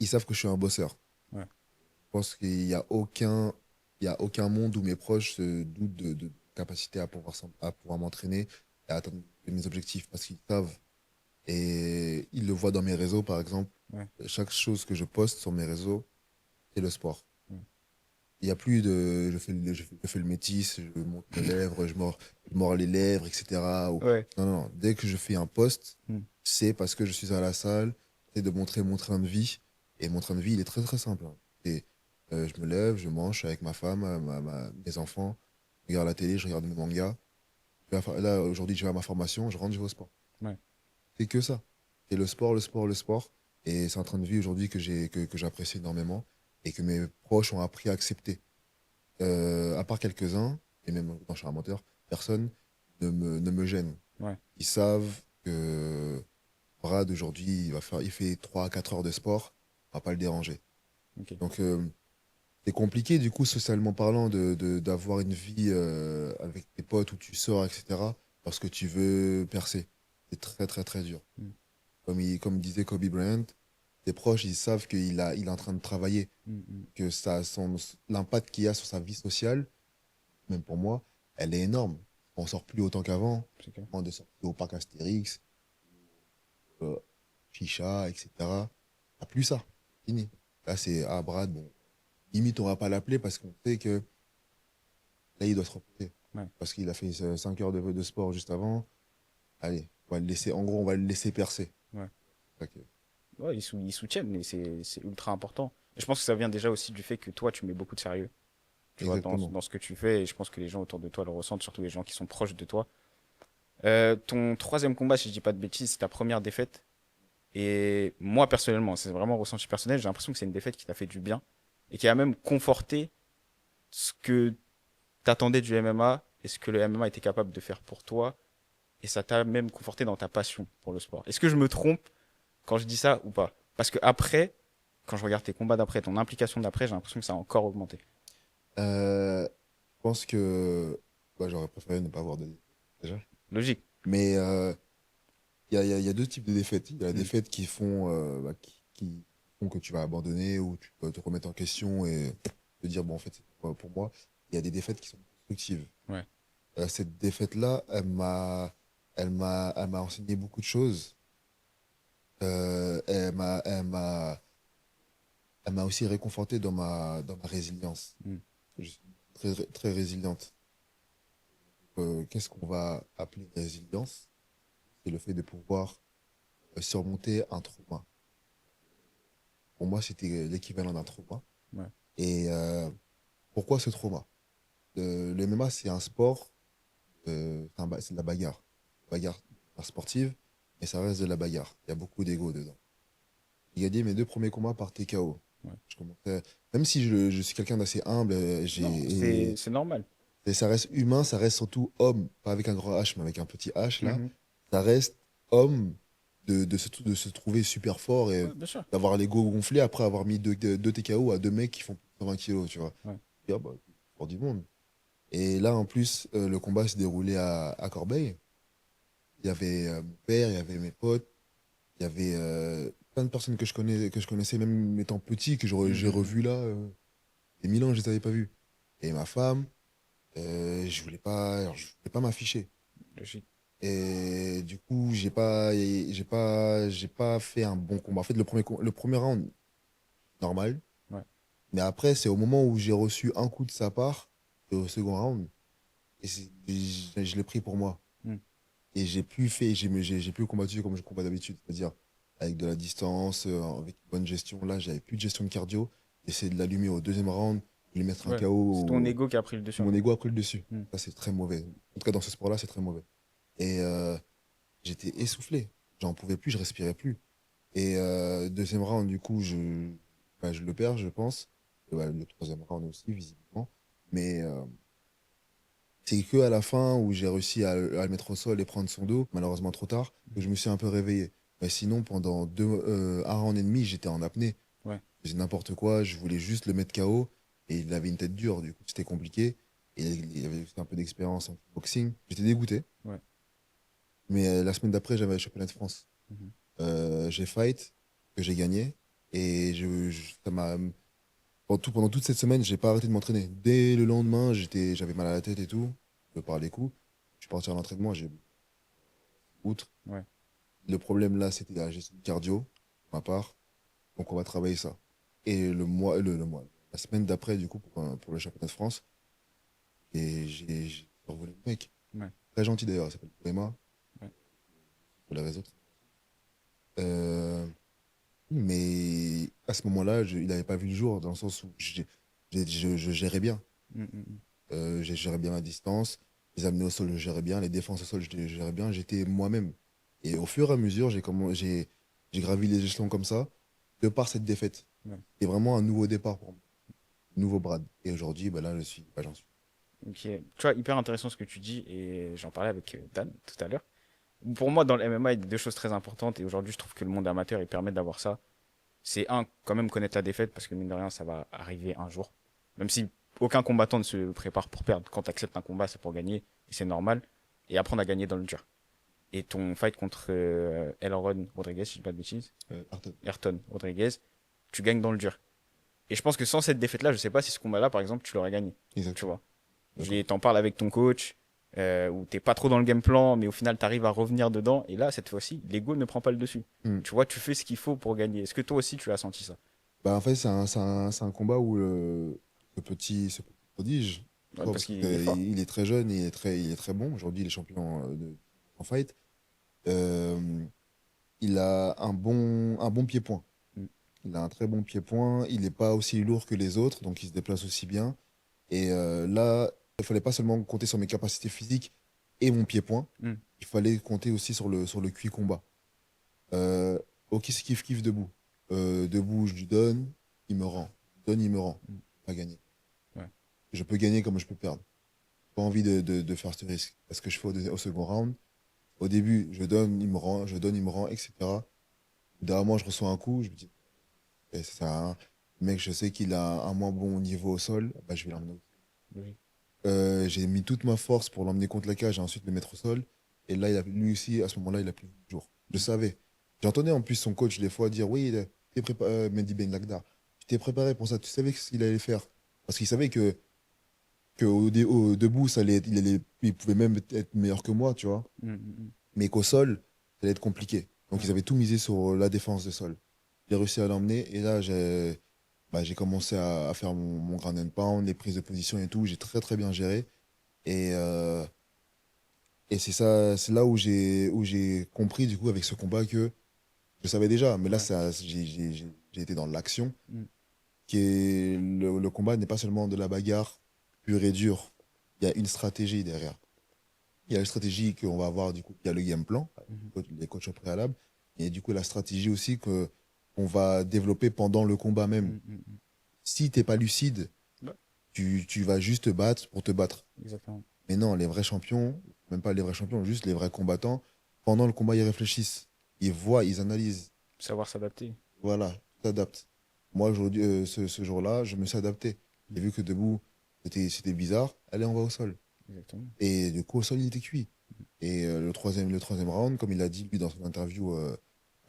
ils savent que je suis un bosseur. Ouais. Je pense il y a aucun monde où mes proches se doutent de capacité à pouvoir m'entraîner et à atteindre mes objectifs parce qu'ils savent. Et ils le voient dans mes réseaux, par exemple. Ouais. Chaque chose que je poste sur mes réseaux, c'est le sport. Mm. Il n'y a plus de je fais le métis, je monte mes lèvres, je mords les lèvres, etc. Ouais. Non, non, non. Dès que je fais un post, Hmm. c'est parce que je suis à la salle, c'est de montrer mon train de vie. Et mon train de vie, il est très très simple, hein. Et, je me lève, je mange, je suis avec ma femme, mes enfants, je regarde la télé, je regarde mes mangas. Là, aujourd'hui, je vais à ma formation, je rentre, je vais au sport. Ouais. C'est que ça. C'est le sport, le sport, le sport. Et c'est un train de vie aujourd'hui que j'apprécie énormément et que mes proches ont appris à accepter. À part quelques-uns, et même quand je suis un menteur, personne ne me gêne. Ouais. Ils savent que Brad, aujourd'hui, il fait 3 à 4 heures de sport, on va pas le déranger. Ok. Donc, c'est compliqué, du coup, socialement parlant, d'avoir une vie avec tes potes où tu sors, etc., parce que tu veux percer. C'est très, très, très dur. Mm. Comme disait Kobe Bryant, tes proches, ils savent il est en train de travailler, Mm. que l'impact qu'il a sur sa vie sociale, même pour moi, elle est énorme. On sort plus autant qu'avant. C'est clair. On de sortir au parc Astérix, euh, Chicha, etc. Ah, plus ça. Fini. Là, c'est Brad, bon. Limite, on va pas l'appeler parce qu'on sait que là, il doit se reposer. Ouais. Parce qu'il a fait 5 heures de sport juste avant. Allez, on va le laisser, en gros, on va le laisser percer. Ouais. Fait que- Ouais, ils soutiennent, mais c'est ultra important. Et je pense que ça vient déjà aussi du fait que toi, tu mets beaucoup de sérieux, tu vois, Exactement. dans ce que tu fais, et je pense que les gens autour de toi le ressentent, surtout les gens qui sont proches de toi. Ton troisième combat, si je dis pas de bêtises, c'est ta première défaite. Et moi, personnellement, c'est vraiment un ressenti personnel, j'ai l'impression que c'est une défaite qui t'a fait du bien, et qui a même conforté ce que t'attendais du MMA, et ce que le MMA était capable de faire pour toi, et ça t'a même conforté dans ta passion pour le sport. Est-ce que je me trompe quand je dis ça ou pas? Parce que après, quand je regarde tes combats d'après, ton implication d'après, j'ai l'impression que ça a encore augmenté. Je pense que bah, j'aurais préféré ne pas avoir de déjà. Logique. Mais il y a deux types de défaites. Il y a la Mm. défaite qui font que tu vas abandonner ou tu vas te remettre en question et te dire, bon, en fait, c'est pas pour moi. Il y a des défaites qui sont constructives. Ouais. Cette défaite-là, elle m'a enseigné beaucoup de choses. Elle m'a aussi réconforté dans ma résilience. Mm. Je suis très, très résiliente. Qu'est-ce qu'on va appeler résilience? C'est le fait de pouvoir surmonter un trauma. Pour moi, c'était l'équivalent d'un trauma. Ouais. Et pourquoi ce trauma? Le MMA, c'est un sport, c'est de la bagarre. Bagarre sportive, mais ça reste de la bagarre. Il y a beaucoup d'ego dedans. J'ai gagné mes 2 premiers combats par TKO. Ouais. Même si je suis quelqu'un d'assez humble, Non, c'est normal. et ça reste humain, ça reste surtout homme, pas avec un grand H, mais avec un petit H là. Mhm. Ça reste homme de se trouver super fort et Ouais, bien sûr. d'avoir l'ego gonflé après avoir mis deux TKO à 2 mecs qui font plus de 120 kilos, tu vois. Ouais. Et, ah bah, sport du monde. Et là, en plus, le combat s'est déroulé à Corbeil. Il y avait mon père, il y avait mes potes, il y avait plein de personnes que je connaissais même étant petit, que j'ai Mhm. revu là. Des 1000 ans, je les avais pas vus. Et ma femme, je voulais pas m'afficher. Logique. Et du coup, j'ai pas fait un bon combat. En fait, le premier round, normal. Ouais. Mais après, c'est au moment où j'ai reçu un coup de sa part, et au second round, et je l'ai pris pour moi. Mm. Et j'ai plus combattu comme je combats d'habitude. C'est-à-dire, avec de la distance, avec une bonne gestion. Là, j'avais plus de gestion de cardio. J'essayais de l'allumer au deuxième round, de lui mettre un Ouais. C'est ton KO. ego qui a pris le dessus. Mon ego a pris le dessus. Mm. Ça, c'est très mauvais. En tout cas, dans ce sport-là, c'est très mauvais. Et j'étais essoufflé. J'en pouvais plus, je respirais plus. Et deuxième round, du coup, je le perds, je pense. Et ouais, le troisième round aussi, visiblement. Mais c'est que à la fin où j'ai réussi à le mettre au sol et prendre son dos, malheureusement trop tard, que je me suis un peu réveillé. Mais sinon, pendant un round et demi, j'étais en apnée. Ouais. Je faisais n'importe quoi, je voulais juste le mettre KO. Et il avait une tête dure, du coup, c'était compliqué. Et il avait fait un peu d'expérience en boxing. J'étais dégoûté. Ouais. Mais la semaine d'après, j'avais le championnat de France. Mhm. J'ai fight, que j'ai gagné. Et ça m'a. Pendant toute cette semaine, j'ai pas arrêté de m'entraîner. Dès le lendemain, j'avais mal à la tête et tout, par les coups. Je suis parti à l'entraînement, j'ai outre. Ouais. Le problème là, c'était la gestion du cardio, pour ma part. Donc on va travailler ça. Et la semaine d'après, du coup, pour le championnat de France, et j'ai survolé le mec. Ouais. Très gentil d'ailleurs, il s'appelle Poema. Ouais. Sur les réseaux. Euh, mais à ce moment-là, il n'avait pas vu le jour, dans le sens où je gérais bien. Mm, mm, mm. Je gérais bien ma distance. Les amener au sol, je gérais bien. Les défenses au sol, je les gérais bien. J'étais moi-même. Et au fur et à mesure, j'ai gravi les échelons comme ça, de par cette défaite. Ouais. C'est vraiment un nouveau départ pour moi. Nouveau Brad. Et aujourd'hui, bah là, j'en suis. Ok. Tu vois, hyper intéressant ce que tu dis et j'en parlais avec Dan tout à l'heure. Pour moi, dans le MMA, il y a deux choses très importantes et aujourd'hui, je trouve que le monde amateur, il permet d'avoir ça. C'est un, quand même connaître la défaite parce que mine de rien, ça va arriver un jour. Même si aucun combattant ne se prépare pour perdre. Quand tu acceptes un combat, c'est pour gagner et c'est normal. Et apprendre à gagner dans le dur. Et ton fight contre Elron Rodriguez, si je dis pas de bêtises, Arthur. Ayrton Rodriguez, tu gagnes dans le dur. Et je pense que sans cette défaite-là, je sais pas si ce combat-là, par exemple, tu l'aurais gagné. Tu Exactement. vois. D'accord. T'en parles avec ton coach, où t'es pas trop dans le game plan, mais au final, t'arrives à revenir dedans. Et là, cette fois-ci, l'ego ne prend pas le dessus. Mm. Tu vois, tu fais ce qu'il faut pour gagner. Est-ce que toi aussi, tu as senti ça? Bah, en fait, c'est un combat où ce petit prodige, Ouais, quoi, parce parce qu'il est fort. qu'il est très jeune, il est très bon. Aujourd'hui, il est champion en fight. Euh, il a un bon pied-point. Mm. Il a un très bon pied-point. Il n'est pas aussi lourd que les autres, donc il se déplace aussi bien. Et là, il fallait pas seulement compter sur mes capacités physiques et mon pied-point. Mm. Il fallait compter aussi sur le QI combat. Euh, ok, c'est kiff-kiff debout. Debout, je lui donne, il me rend. Donne, il me rend. Mm. Pas gagner. Ouais. Je peux gagner comme je peux perdre. Pas envie de faire ce risque. Parce que je fais au second round. Au début, je donne, il me rend, je donne, il me rend, etc. Derrière moi, je reçois un coup, je me dis, eh, ça sert à rien. Le mec, je sais qu'il a un moins bon niveau au sol, bah, je vais l'emmener. Oui. J'ai mis toute ma force pour l'emmener contre la cage et ensuite le mettre au sol. Et là, lui aussi, à ce moment-là, il a plus de jour. Je savais. J'entendais en plus son coach des fois dire, oui, t'es préparé, Mendy Ben Lagdar, tu t'es préparé pour ça, tu savais ce qu'il allait faire. Parce qu'il savait que debout, il pouvait même être meilleur que moi, tu vois. Mm, mm, Mais qu'au sol, ça allait être compliqué. Donc Ouais. ils avaient tout misé sur la défense de sol. J'ai réussi à l'emmener et là, j'ai commencé à faire mon ground and pound, les prises de position et tout. J'ai très très bien géré. Et, euh, et c'est ça, c'est là où j'ai compris du coup avec ce combat que je savais déjà, mais là, Ouais. j'ai été dans l'action, Mm. qui est le combat n'est pas seulement de la bagarre pure et dure. Il y a une stratégie derrière. Il y a la stratégie qu'on va avoir, du coup, il y a le game plan, Mhm. les coachs au préalable, et du coup, la stratégie aussi qu'on va développer pendant le combat même. Mm, mm, mm. Si t'es pas lucide, Ouais. tu vas juste te battre pour te battre. Exactement. Mais non, les vrais champions, même pas les vrais champions, juste les vrais combattants, pendant le combat, ils réfléchissent. Ils voient, ils analysent. Savoir s'adapter. Voilà, ils s'adaptent. Moi, aujourd'hui, ce jour-là, je me suis adapté. J'ai vu que debout, c'était bizarre. Allez, on va au sol. Exactement. Et du coup, au sol, il était cuit. Et le troisième round, comme il a dit, lui, dans son interview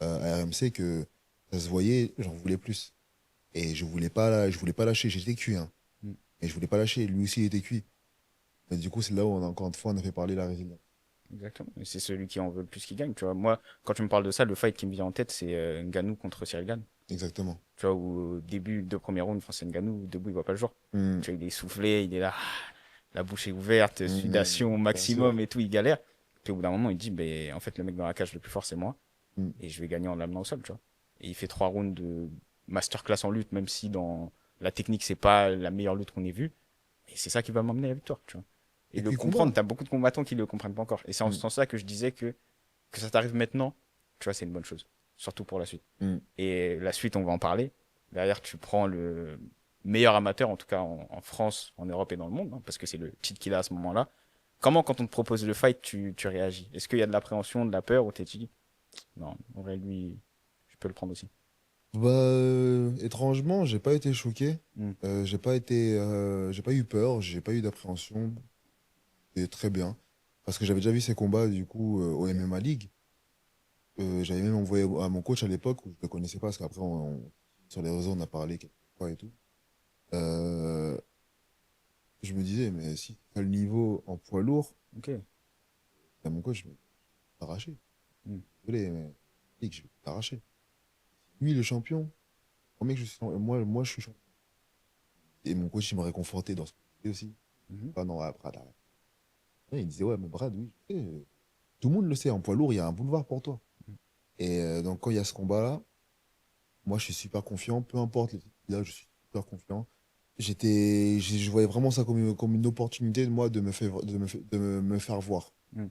à RMC, que ça se voyait, j'en voulais plus. Et je voulais pas lâcher, j'étais cuit, hein. Mm. Et je voulais pas lâcher, lui aussi, il était cuit. Et du coup, c'est là où, encore une fois, on a fait parler la résilience. Exactement. Et c'est celui qui en veut le plus qui gagne. Tu vois, moi, quand tu me parles de ça, le fight qui me vient en tête, c'est Ngannou contre Cyril Gane. Exactement. Tu vois, où au début de premier round, Francis Ngannou, debout, il voit pas le jour. Mm. Tu vois, il est essoufflé, il est là, la bouche est ouverte, Mm, sudation au bien maximum sûr. et tout, il galère. Puis au bout d'un moment, il dit, ben, en fait, le mec dans la cage le plus fort, c'est moi. Mm. Et je vais gagner en l'amenant au sol, tu vois. Et il fait 3 rounds de masterclass en lutte, même si dans la technique, c'est pas la meilleure lutte qu'on ait vue. Et c'est ça qui va m'emmener à la victoire, tu vois. Et Et le puis, comprendre, combat. t'as beaucoup de combattants qui le comprennent pas encore. Et c'est en ce Mm. sens-là que je disais que ça t'arrive maintenant, tu vois, c'est une bonne chose. Surtout pour la suite. Mm. Et la suite, on va en parler. Derrière, tu prends le meilleur amateur, en tout cas en France, en Europe et dans le monde, hein, parce que c'est le titre qu'il a à ce moment-là. Comment, quand on te propose le fight, tu réagis? Est-ce qu'il y a de l'appréhension, de la peur, ou t'es dit, non, en vrai, lui, je peux le prendre aussi? Bah, étrangement, j'ai pas été choqué. Mm. J'ai pas eu peur, j'ai pas eu d'appréhension. C'est très bien. Parce que j'avais déjà vu ces combats, du coup, au MMA League. J'avais même envoyé à mon coach à l'époque, où je le connaissais pas, parce qu'après, sur les réseaux, on a parlé quelques fois et tout. Euh, je me disais, mais si t'as le niveau en poids lourd, Ok. à mon coach, je vais t'arracher. Mm. Désolé, mais League, je vais t'arracher. Lui, le champion, moi, je suis champion. Et mon coach, il m'a réconforté dans ce qu'il dit aussi. Mhm. Ah non, ouais, après, t'arrêtes. Ouais, il disait, ouais, mais Brad, oui, je sais, tout le monde le sait, en poids lourd, il y a un boulevard pour toi. Et donc, quand il y a ce combat-là, moi, je suis super confiant, peu importe les là, je suis super confiant. Je voyais vraiment ça comme une opportunité de moi de me faire voir. Mm.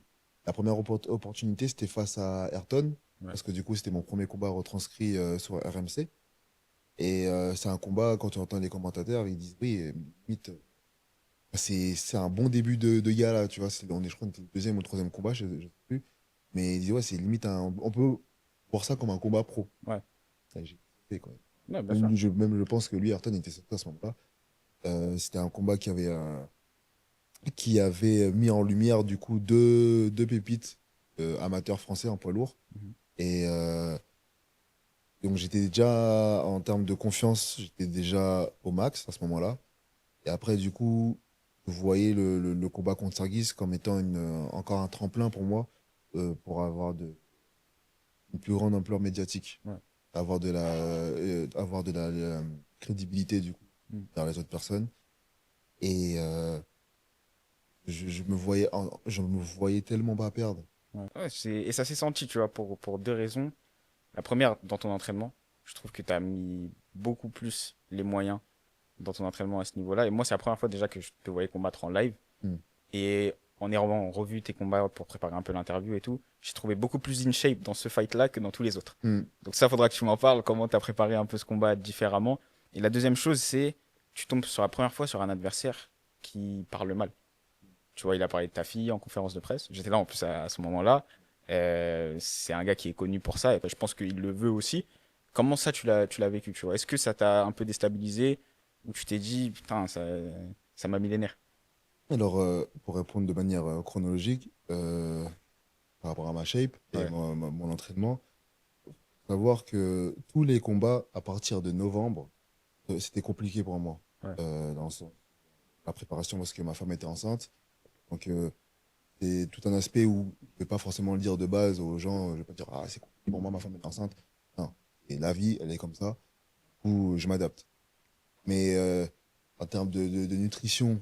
La première opportunité, c'était face à Ayrton, Ouais. parce que du coup, c'était mon premier combat retranscrit sur RMC. Et c'est un combat, quand tu entends les commentateurs, ils disent, oui, limite, c'est un bon début de gala, tu vois. Je crois que c'était le deuxième ou le troisième combat, je sais plus. Mais ils disent, ouais, c'est limite on peut voir ça comme un combat pro. Ouais. Et j'ai kiffé, quoi. Ouais, bien sûr. Même je pense que lui, Ayrton, était sorti à ce moment-là. C'était un combat qui avait mis en lumière, du coup, deux pépites amateurs français en poids lourd. Mhm. Et donc, j'étais déjà, en termes de confiance, j'étais déjà au max à ce moment-là. Et après, du coup, vous voyez le combat contre Sargis comme étant encore un tremplin pour moi pour avoir une plus grande ampleur médiatique, Ouais. avoir de la crédibilité du coup Mm. vers les autres personnes. Et je me voyais tellement pas perdre. Ouais. Ouais, et ça s'est senti, tu vois, pour deux raisons. La première, dans ton entraînement, je trouve que tu as mis beaucoup plus les moyens dans ton entraînement à ce niveau-là. Et moi, c'est la première fois déjà que je te voyais combattre en live. Mm. Et en ayant revu tes combats pour préparer un peu l'interview et tout, j'ai trouvé beaucoup plus in shape dans ce fight-là que dans tous les autres. Mm. Donc ça, faudra que tu m'en parles, comment tu as préparé un peu ce combat différemment. Et la deuxième chose, c'est tu tombes sur la première fois sur un adversaire qui parle mal. Tu vois, il a parlé de ta fille en conférence de presse. J'étais là en plus à ce moment-là. C'est un gars qui est connu pour ça et je pense qu'il le veut aussi. Comment ça, tu l'as vécu, tu vois? Est-ce que ça t'a un peu déstabilisé ou tu t'es dit, putain, ça m'a mis les nerfs? Alors, pour répondre de manière chronologique, par rapport à ma shape et Ouais, mon entraînement, savoir que tous les combats à partir de novembre, c'était compliqué pour moi. ouais, La préparation parce que ma femme était enceinte. Donc, c'est tout un aspect où je ne vais pas forcément le dire de base aux gens. Je ne vais pas dire, ah, c'est compliqué pour moi, ma femme est enceinte. Non. Et la vie, elle est comme ça, où je m'adapte. Mais en termes de nutrition,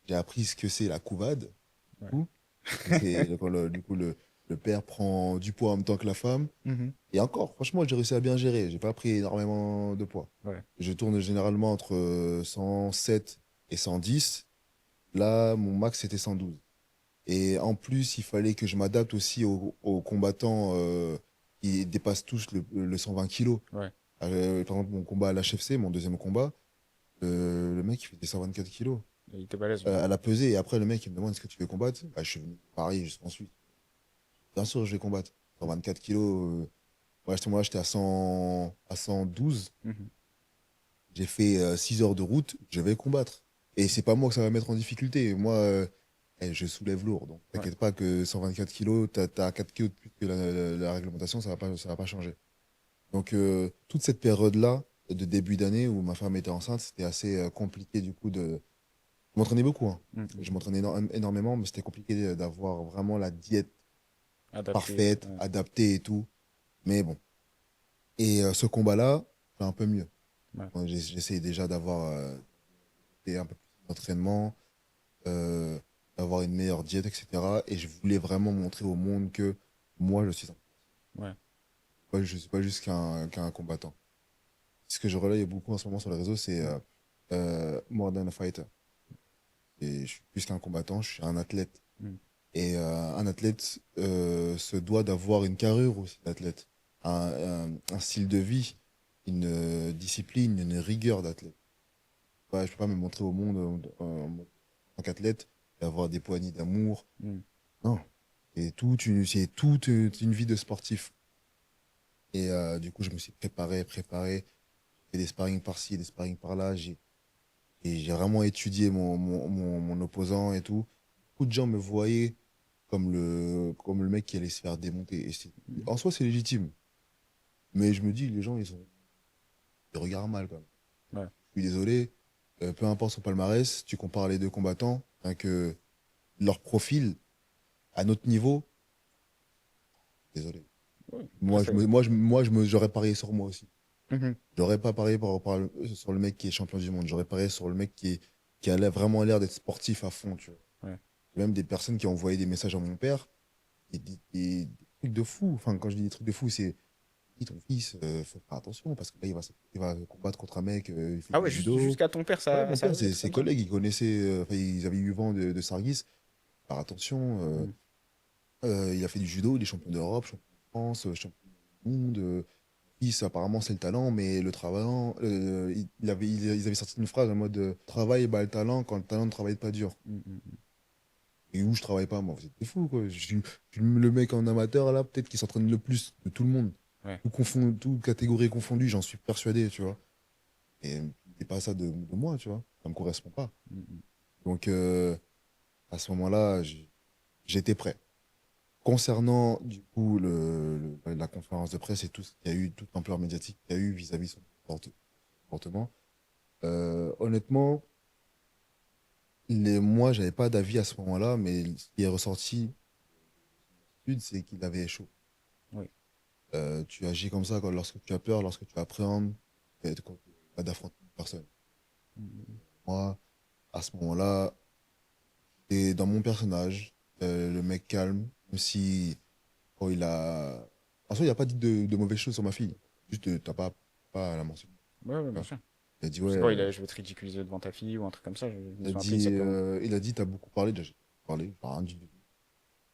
j'ai appris ce que c'est la couvade. Du ouais. coup, c'est quand du coup, le père prend du poids en même temps que la femme. Mhm. Et encore, franchement, j'ai réussi à bien gérer. J'ai pas pris énormément de poids. Ouais, Je tourne généralement entre 107 et 110. Là, mon max, c'était 112. Et en plus, il fallait que je m'adapte aussi aux combattants qui dépassent tous le 120 kilos. ouais. Par exemple, mon combat à l'HFC, mon deuxième combat, le mec, il fait des 124 kilos. Il était balèze. À la pesée. Et après, le mec, il me demande est-ce que tu veux combattre? Bah, je suis venu de Paris jusqu'en Suisse. Bien sûr, je vais combattre. 124 kilos. Ouais, à ce moment-là, j'étais à 112. Mhm. J'ai fait 6 heures de route. Je vais combattre. Et c'est pas moi que ça va mettre en difficulté. Moi, je soulève lourd. Donc, Ouais, t'inquiète pas que 124 kilos, t'as 4 kilos de plus que la réglementation, ça va pas changer. Donc, toute cette période-là, de début d'année où ma femme était enceinte, c'était assez compliqué du coup de. Je m'entraînais beaucoup, hein. mhm. Je m'entraînais énormément, mais c'était compliqué d'avoir vraiment la diète Adapté. parfaite, adaptée et tout. Mais bon. Et ce combat-là, c'est un peu mieux. Ouais. Moi, j'essaie déjà d'avoir un peu plus d'entraînement, euh, d'avoir une meilleure diète, etc. Et je voulais vraiment montrer au monde que moi, je suis Ouais. je suis pas juste qu'un combattant. Ce que je relaye beaucoup en ce moment sur les réseaux, c'est more than a fighter. Et je suis plus qu'un combattant, je suis un athlète. Mm. Et un athlète se doit d'avoir une carrure aussi d'athlète, un style de vie, une discipline, une rigueur d'athlète. Ouais, je peux pas me montrer au monde en tant qu'athlète et avoir des poignées d'amour. Mm. Non, c'est toute une vie de sportif. Et du coup, je me suis préparé, j'ai fait des sparring par-ci, des sparring par-là. Et j'ai vraiment étudié mon opposant et tout. Beaucoup de gens me voyaient comme le mec qui allait se faire démonter. En soi, c'est légitime. Mais je me dis, les gens, ils regardent mal quand même. Ouais. Je suis désolé, peu importe son palmarès, tu compares les deux combattants, hein, que leur profil à notre niveau, désolé. Ouais. J'aurais parié sur moi aussi. Mhm. J'aurais pas parié sur le mec qui est champion du monde. J'aurais parié sur le mec qui a vraiment l'air d'être sportif à fond, tu vois. Ouais. Même des personnes qui ont envoyé des messages à mon père, des trucs de fou. Enfin, quand je dis des trucs de fou, c'est dis ton fils, faut faire attention parce que là, il va combattre contre un mec, il fait Ah du ouais, judo. jusqu'à ton père, Ouais, ça, mon ça père, arrive, des trucs ses comme ça. collègues, ils connaissaient, enfin, ils avaient eu vent de Sargis. Faire attention, Mm. il a fait du judo, il est champion d'Europe, champion de France, champion du monde. Fils, apparemment, c'est le talent, mais le travail, ils avaient sorti une phrase en mode travail, bah, le talent, quand le talent ne travaille pas dur. Mm, mm, mm. Et où je travaille pas, moi, vous êtes des fous, quoi. Je suis le mec en amateur, là, peut-être qui s'entraîne le plus de tout le monde. Ouais. Toute catégorie confondue, j'en suis persuadé, tu vois. Et c'est pas ça de moi, tu vois. Ça me correspond pas. Mm, mm. Donc, à ce moment-là, j'étais prêt. Concernant, du coup, la conférence de presse et tout ce qu'il y a eu, toute l'ampleur médiatique qu'il y a eu vis-à-vis de son comportement, honnêtement, moi, j'avais pas d'avis à ce moment-là, mais ce qui est ressorti, c'est qu'il avait chaud. Oui. Tu agis comme ça lorsque tu as peur, lorsque tu appréhendes, quand tu vas d'affronter une personne. Mm, mm. Moi, à ce moment-là, et dans mon personnage, le mec calme, même si quand il a. En soi, il a pas dit de mauvaises choses sur ma fille. Juste, pas à la mention. Ouais, ouais, bien sûr. Il a dit, ouais. C'est quoi, je vais te ridiculiser devant ta fille ou un truc comme ça, je me Il a souviens plus dit, exactement. t'as beaucoup parlé. Déjà, j'ai parlé, j'ai rien dit du tout.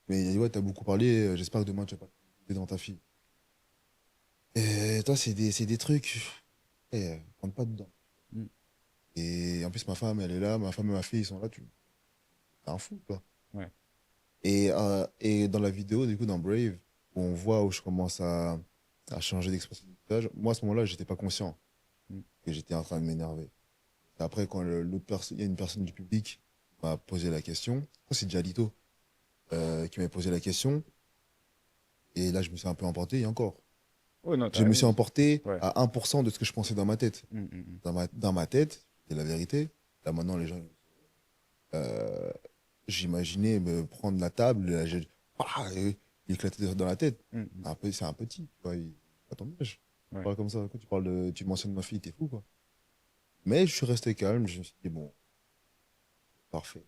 Mais il a dit, ouais, t'as beaucoup parlé, j'espère que demain, tu vas pas te devant ta fille. Et toi, c'est des trucs. Rentre pas dedans. Mm. Et en plus, ma femme, elle est là, ma femme et ma fille, ils sont là, t'es un fou, quoi. Ouais. Et dans la vidéo, du coup, dans Brave, où on voit où je commence à changer d'expression de visage, moi, à ce moment-là, j'étais pas conscient Mm. que j'étais en train de m'énerver. Et après, quand l'autre personne, il y a une personne du public qui m'a posé la question, je crois que c'est Jalito, qui m'a posé la question, et là, je me suis un peu emporté, et encore. Ouais, non, Je me suis emporté Ouais. à 1% de ce que je pensais dans ma tête. Mm, mm, mm. Dans ma tête, c'est la vérité. Là, maintenant, les gens, euh, j'imaginais me prendre la table, là, et il éclatait dans la tête. Mm, mm. C'est un petit, tu vois, il a ton âge. Tu Ouais. parles comme ça, quand tu mentionnes ma fille, t'es fou, quoi. Mais je suis resté calme, je me suis dit, bon, parfait.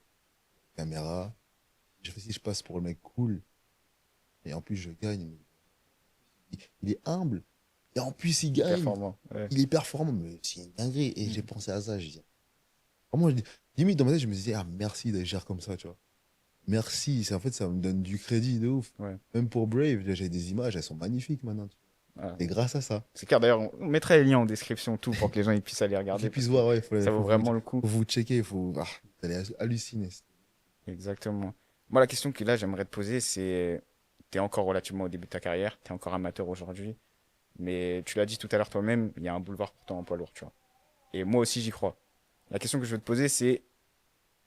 Caméra, si je passe pour le mec cool, et en plus je gagne, il est humble, et en plus il gagne, Performant. Ouais. il est performant, mais c'est une dinguerie. Et j'ai pensé à ça, je dis, vraiment, limite dans ma tête, je me disais, ah merci d'agir comme ça, tu vois. Merci, en fait, ça me donne du crédit de ouf. Ouais. Même pour Brave, j'ai des images, elles sont magnifiques maintenant. Voilà. Et grâce à ça, C'est clair, d'ailleurs, on mettra les liens en description, tout, pour que les gens ils puissent aller qu'ils regarder. puissent Parce voir, ouais, que ça vaut vraiment le coup. faut vous checker, vous allez halluciner. Exactement. Moi, la question que là, j'aimerais te poser, c'est, t'es encore relativement au début de ta carrière, t'es encore amateur aujourd'hui, mais tu l'as dit tout à l'heure toi-même, il y a un boulevard pour toi en poids lourd, tu vois. Et moi aussi, j'y crois. La question que je veux te poser, c'est,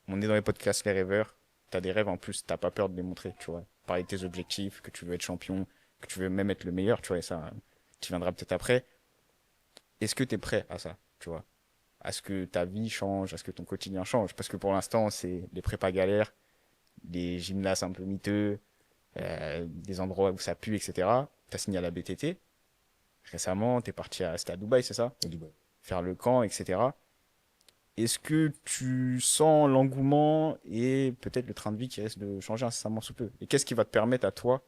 on est dans les podcasts Les Rêveurs, t'as des rêves en plus, t'as pas peur de les montrer, tu vois. Parler de tes objectifs, que tu veux être champion, que tu veux même être le meilleur, tu vois, et ça, tu viendras peut-être après. Est-ce que t'es prêt à ça, tu vois? À ce que ta vie change, à ce que ton quotidien change? Parce que pour l'instant, c'est les prépas galères, des gymnases un peu miteux, des endroits où ça pue, etc. T'as signé à la BTT. Récemment, c'était à Dubaï, c'est ça? À Dubaï. Faire le camp, etc. Est-ce que tu sens l'engouement et peut-être le train de vie qui risque de changer incessamment sous peu? Et qu'est-ce qui va te permettre à toi,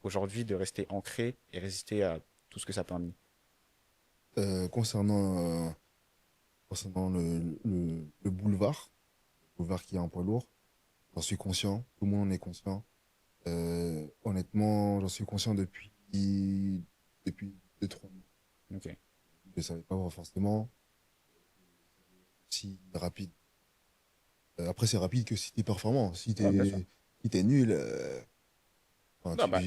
aujourd'hui, de rester ancré et résister à tout ce que ça peut amener? Concernant le boulevard qui est en poids lourd, j'en suis conscient, tout le monde en est conscient. Honnêtement, j'en suis conscient depuis 2-3 mois. Ok. Je ne savais pas forcément si rapide. Après, c'est rapide que si t'es performant. Ouais, bien sûr. Si t'es nul, enfin, Ah bah.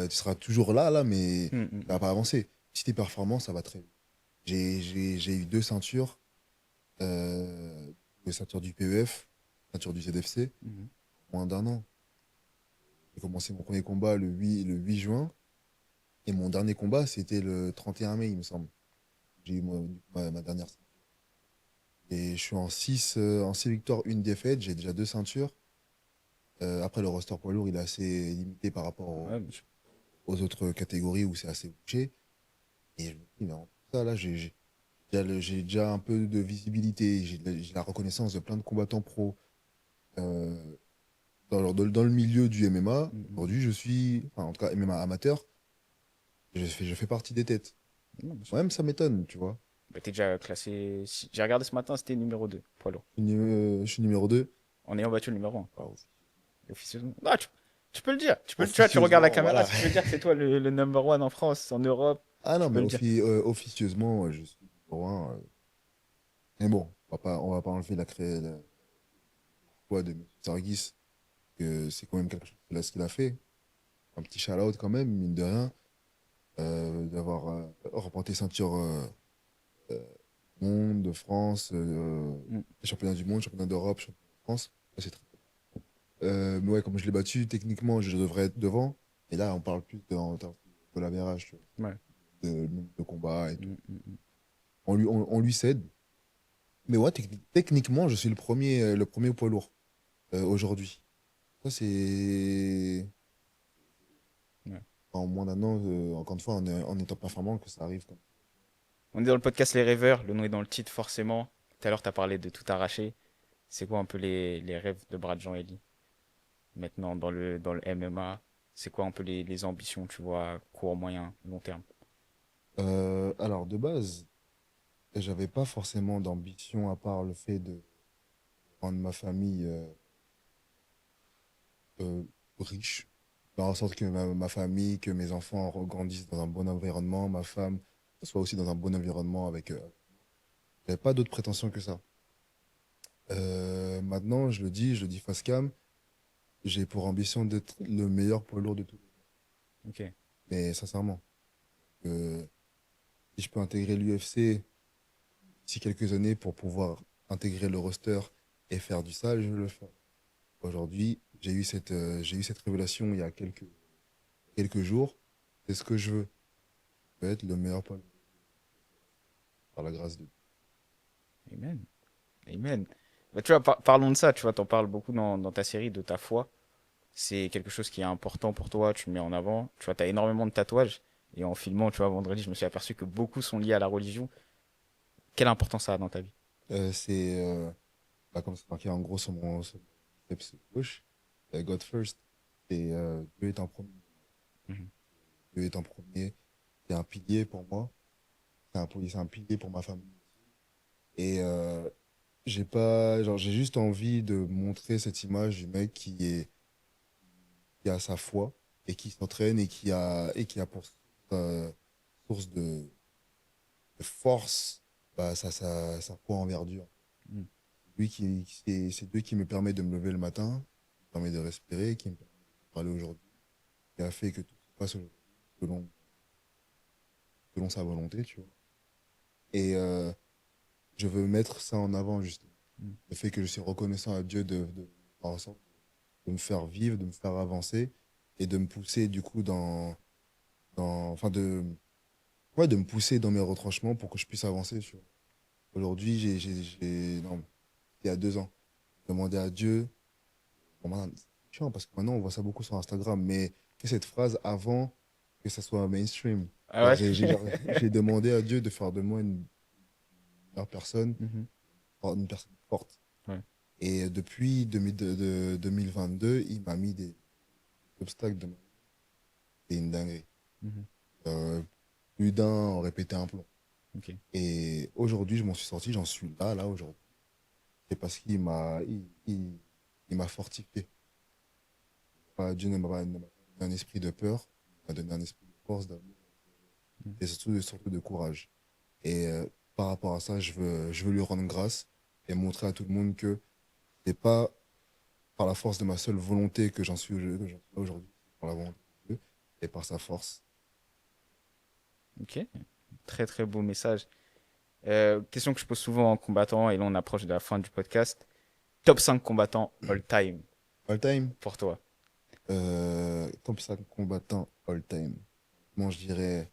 tu seras toujours là, mais Mm, tu vas pas avancer. Si t'es performant, ça va très vite. J'ai eu 2 ceintures, une ceinture du PEF, ceinture du ZFC, mm. moins d'un an. J'ai commencé mon premier combat le 8 juin, et mon dernier combat, c'était le 31 mai, il me semble. J'ai eu ma dernière ceinture. Et je suis en six victoires, une défaite, j'ai déjà 2 ceintures. Après, le roster poids lourd, il est assez limité par rapport Ouais, bien sûr. aux autres catégories où c'est assez bouché. Et je me dis, mais en plus, ça, là, j'ai déjà un peu de visibilité, j'ai la reconnaissance de plein de combattants pros. Euh, dans le milieu du MMA, Mhm. aujourd'hui, je suis, enfin, en tout cas, MMA amateur, je fais partie des têtes. Non, bien sûr. Moi-même, ça m'étonne, tu vois. Bah, t'es déjà classé. J'ai regardé ce matin, c'était numéro 2, poids lourd. Je suis numéro 2. En ayant battu le numéro 1, officieusement. Ah, tu peux le dire. Tu vois, tu regardes la Officieusement, caméra, voilà. si tu veux dire que c'est toi le number one en France, en Europe, Ah non, tu mais peux le dire. officieusement, je suis numéro 1. Mais bon, on va pas enlever la foi de M. Sargis, que c'est quand même quelque chose ce qu'il a fait. Un petit shout-out quand même, mine de rien, d'avoir remporté ceinture euh, monde, de France, Mm. championnat du monde, championnat d'Europe, championnat de France. Ça, c'est très... mais ouais, comme je l'ai battu, techniquement, je devrais être devant. Et là, on parle plus en termes de l'avérage, tu vois, Ouais. de nombre de combats et tout. Mm. On lui cède. Mais ouais, techniquement, je suis le premier poids lourd aujourd'hui. Ça, c'est Ouais. en moins d'un an, encore une fois, en étant performant, que ça arrive. On est dans le podcast Les Rêveurs, le nom est dans le titre forcément. Tout à l'heure, tu as parlé de tout arracher. C'est quoi un peu les rêves de Brad Jean Eli maintenant dans le MMA? C'est quoi un peu les ambitions, tu vois, court, moyen, long terme? Alors, de base, j'avais pas forcément d'ambition à part le fait de rendre ma famille euh, riche, faire en sorte que ma famille, que mes enfants grandissent dans un bon environnement, ma femme soit aussi dans un bon environnement avec eux. J'avais pas d'autres prétentions que ça. Maintenant, je le dis face cam, j'ai pour ambition d'être le meilleur poids lourd de tout. Ok. Mais sincèrement, euh, si je peux intégrer l'UFC d'ici quelques années pour pouvoir intégrer le roster et faire du sale, je le fais. Aujourd'hui, j'ai eu cette révélation il y a quelques jours. C'est ce que je veux. Je veux être le meilleur poids lourd par la grâce de Dieu. Amen. Amen. Bah, tu vois, parlons de ça, tu vois, t'en parles beaucoup dans ta série de ta foi. C'est quelque chose qui est important pour toi, tu le mets en avant. Tu vois, t'as énormément de tatouages. Et en filmant, tu vois, vendredi, je me suis aperçu que beaucoup sont liés à la religion. Quelle importance ça a dans ta vie? C'est comme c'est marqué en gros sur mon biceps gauche, God first. Et Dieu est en premier. Mhm. Dieu est en premier. C'est un pilier pour moi. C'est un pilier pour ma famille. Et j'ai juste envie de montrer cette image du mec qui a sa foi et qui s'entraîne et qui a pour source de force sa foi en verdure. Mhm. C'est lui qui me permet de me lever le matin, qui me permet de respirer, qui me permet de parler aujourd'hui, qui a fait que tout se passe aujourd'hui selon, selon sa volonté, tu vois. Et je veux mettre ça en avant, justement. Mhm. Le fait que je suis reconnaissant à Dieu de faire en sorte de me faire vivre, de me faire avancer et de me pousser, du coup, enfin, ouais, de me pousser dans mes retranchements pour que je puisse avancer, tu vois. Aujourd'hui, non, il y a 2 ans, j'ai demandé à Dieu, bon, maintenant, c'est chiant parce que maintenant on voit ça beaucoup sur Instagram, mais fais cette phrase avant que ça soit mainstream. Ah ouais? J'ai demandé à Dieu de faire de moi une meilleure personne, Mhm. une personne forte. Ouais. Et depuis 2022, il m'a mis des obstacles de ma vie. C'est une dinguerie. Mhm. Euh, Plus d'un aurait pété un plomb. Ok. Et aujourd'hui, je m'en suis sorti, j'en suis là aujourd'hui. C'est parce qu'il il m'a fortifié. Dieu ne m'a pas donné un esprit de peur, il m'a donné un esprit de force, d'amour Mhm. et surtout de courage. Et par rapport à ça, je veux lui rendre grâce et montrer à tout le monde que c'est pas par la force de ma seule volonté que que j'en suis là aujourd'hui, c'est par la volonté de Dieu et par sa force. Ok. Très très beau message. Question que je pose souvent en combattant, et là on approche de la fin du podcast. Top 5 combattants all time All time, pour toi. top 5 combattants all time. Moi, je dirais,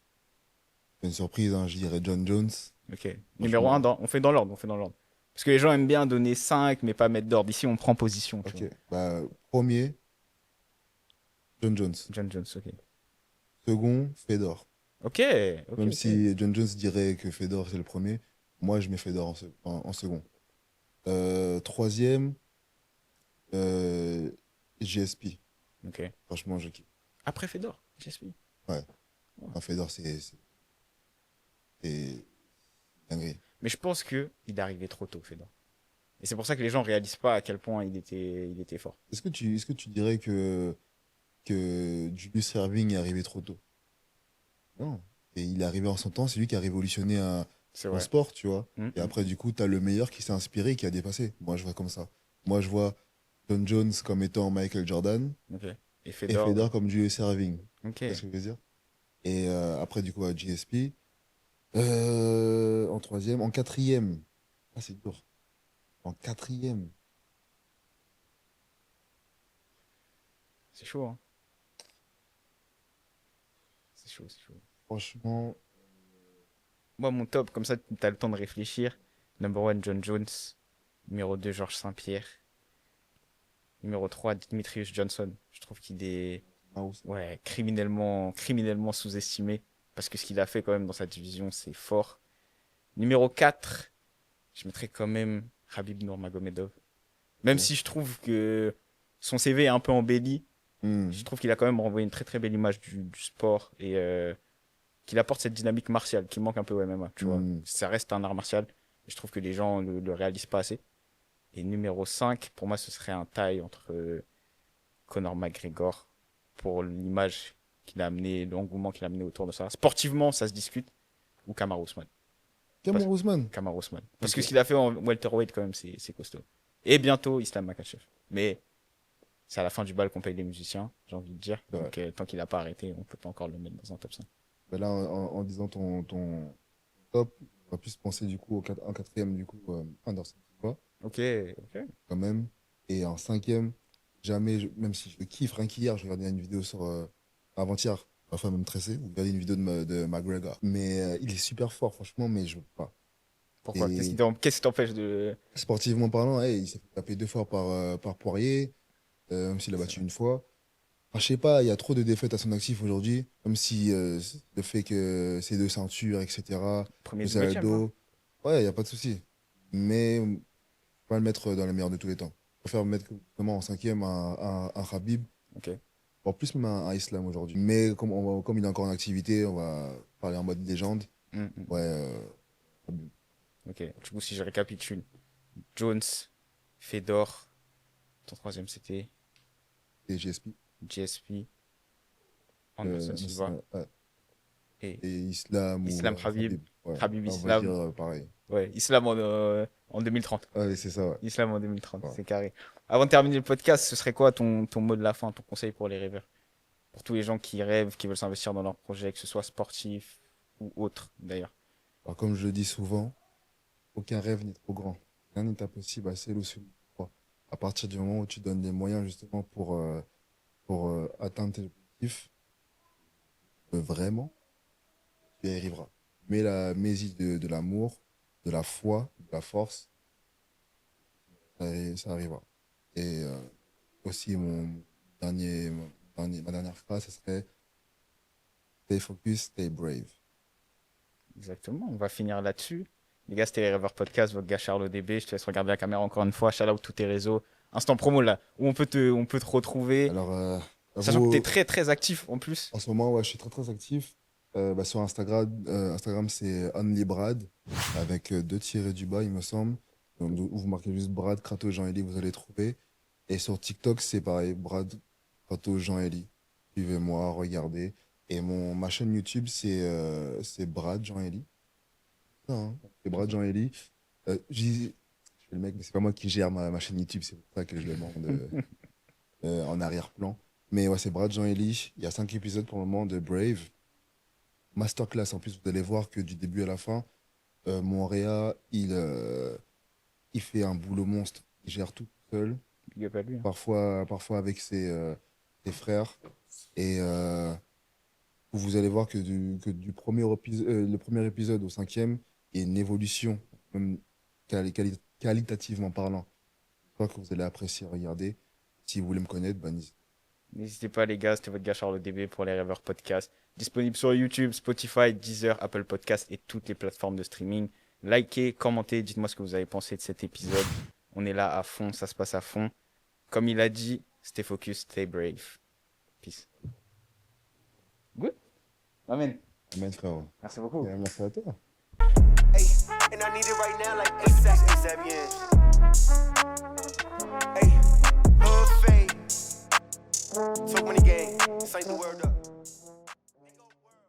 c'est une surprise, hein, je dirais John Jones. Ok. Numéro Franchement, un on fait dans l'ordre, on fait dans l'ordre. Parce que les gens aiment bien donner 5 mais pas mettre d'ordre. Ici, on prend position, tu ok. vois. Bah, premier, John Jones. John Jones, ok. Second, Fedor. Ok, ok, Même ok. si John Jones dirait que Fedor c'est le premier, moi je mets Fedor en second. Troisième, euh, GSP. Ok. Franchement, je kiffe. Après Fedor, j'espère. Un Fedor, c'est dinguerie. Mais je pense que il est arrivé trop tôt, Fedor. Et c'est pour ça que les gens réalisent pas à quel point il était fort. Est-ce que tu dirais que Julius Erving est arrivé trop tôt? Non. Et il est arrivé en son temps, c'est lui qui a révolutionné C'est un vrai. sport, tu vois. Mm, Et mm. après, du coup, tu as le meilleur qui s'est inspiré et qui a dépassé. Moi, je vois comme ça. Moi, je vois John Jones comme étant Michael Jordan Ok. Et et Fedor. Federer comme Julius Erving. Ok. Tu vois ce que je veux dire? Et après, du coup, à GSP. En troisième. En quatrième. Ah, c'est dur. En quatrième. C'est chaud, hein. C'est chaud, c'est chaud. Franchement, Moi, mon top, comme ça, t'as le temps de réfléchir. Number 1, John Jones. Numéro 2, Georges Saint-Pierre. Numéro 3, Dimitrius Johnson. Je trouve qu'il est House. ouais, criminellement sous-estimé. Parce que ce qu'il a fait quand même dans sa division, c'est fort. Numéro 4, je mettrais quand même Khabib Nurmagomedov. Même Ouais. si je trouve que son CV est un peu embelli, Hmm. je trouve qu'il a quand même renvoyé une très très belle image du sport et qu'il apporte cette dynamique martiale qui manque un peu au MMA, tu vois. Hmm. Ça reste un art martial. Je trouve que les gens le réalisent pas assez. Et numéro 5, pour moi, ce serait un tie entre Conor McGregor pour l'image qu'il a amené, l'engouement qu'il a amené autour de ça. Sportivement, ça se discute. Ou Kamaru Usman. Parce- Cameron Ousmane. Kamaru Usman. Parce Ok. que ce qu'il a fait en welterweight, quand même, c'est costaud. Et bientôt, Islam Makhachev. Mais c'est à la fin du bal qu'on paye les musiciens, j'ai envie de dire. Ouais. Donc, tant qu'il n'a pas arrêté, on peut pas encore le mettre dans un top 5. Bah là, en disant ton top, on va plus penser du coup en quatrième, du coup, Anderson Silva, Ok, ok. quand même. Et en cinquième, jamais, même si je le kiffe, rien qu'hier, je regardais une vidéo sur avant-hier, ma femme me tressait, ou regardais une vidéo de McGregor. Mais il est super fort, franchement, mais je veux pas. Pourquoi? Et Qu'est-ce qui t'empêche de. sportivement parlant, hey, il s'est fait taper 2 fois par Poirier, même s'il a battu une fois. Enfin, je sais pas, il y a trop de défaites à son actif aujourd'hui, même si le fait que ces 2 ceintures, etc., Premier José 18e, quoi. Aldo, ouais, il n'y a pas de souci. Mais je peux pas le mettre dans les meilleurs de tous les temps. Je préfère mettre vraiment en cinquième un Khabib, Ok. voire plus même un Islam aujourd'hui. Mais comme il est encore en activité, on va parler en mode légende. Mm, mm. Ouais, Khabib. Ok. Du coup, si je récapitule, Jones, Fedor, ton troisième c'était Et GSP. GSP, Anderson Silva Ouais. et Et Islam Islam ou Khabib. Ouais. Khabib On va Islam. dire pareil. Ouais, Islam en 2030. Ouais, c'est ça, ouais. Islam en 2030, Ouais. c'est carré. Avant de terminer le podcast, ce serait quoi ton mot de la fin, ton conseil pour les rêveurs? Pour tous les gens qui rêvent, qui veulent s'investir dans leur projet, que ce soit sportif ou autre, d'ailleurs. Alors, comme je le dis souvent, aucun rêve n'est trop grand. Rien n'est impossible à celle ou celui qui croit. À partir du moment où tu donnes les moyens justement pour atteindre tes objectifs, vraiment, tu y arriveras. Mais de l'amour, de la foi, de la force, ça arrivera. Et aussi, ma dernière phrase, ce serait Stay focused, stay brave. Exactement, on va finir là-dessus. Les gars, c'était les Rêveurs Podcast, votre gars Charles ODB. Je te laisse regarder la caméra encore une fois. Shout out tous tes réseaux. Instant promo là, où on peut te retrouver. Alors, Sachant que tu es vous, très très actif en plus. en ce moment, ouais, je suis très très actif. Sur Instagram, c'est OnlyBrad, avec 2 tirets du bas, il me semble. Donc, où vous marquez juste Brad, Kratos, Jean-Élie, vous allez trouver. Et sur TikTok, c'est pareil, Brad, Kratos, Jean-Élie. Suivez-moi, regardez. Et ma chaîne YouTube, c'est Brad, Jean-Élie. Non, hein, c'est Brad, Jean-Élie. Je fais le mec, mais c'est pas moi qui gère ma chaîne YouTube, c'est pour ça que je le demande en arrière-plan. Mais ouais, c'est Brad, Jean-Élie. Il y a 5 épisodes pour le moment de Brave. Masterclass, en plus, vous allez voir que du début à la fin, Montréal, il fait un boulot monstre. Il gère tout seul, Big up à lui, hein. parfois avec ses frères. Et vous allez voir que le premier épisode au 5e, il y a une évolution, même qualitativement parlant. Je crois que vous allez apprécier regarder. Si vous voulez me connaître, ben, N'hésitez pas les gars, c'était votre gars Charles ODB pour les Rêveurs Podcast. Disponible sur YouTube, Spotify, Deezer, Apple Podcast et toutes les plateformes de streaming. Likez, commentez, dites-moi ce que vous avez pensé de cet épisode. On est là à fond, ça se passe à fond. Comme il a dit, stay focused, stay brave. Peace. Good. Amen. Amen, frérot. Merci beaucoup. Et merci à toi. Hey, and I need it right now like ASAP, yeah. Hey, hood fade. So many gang, this ain't the word up.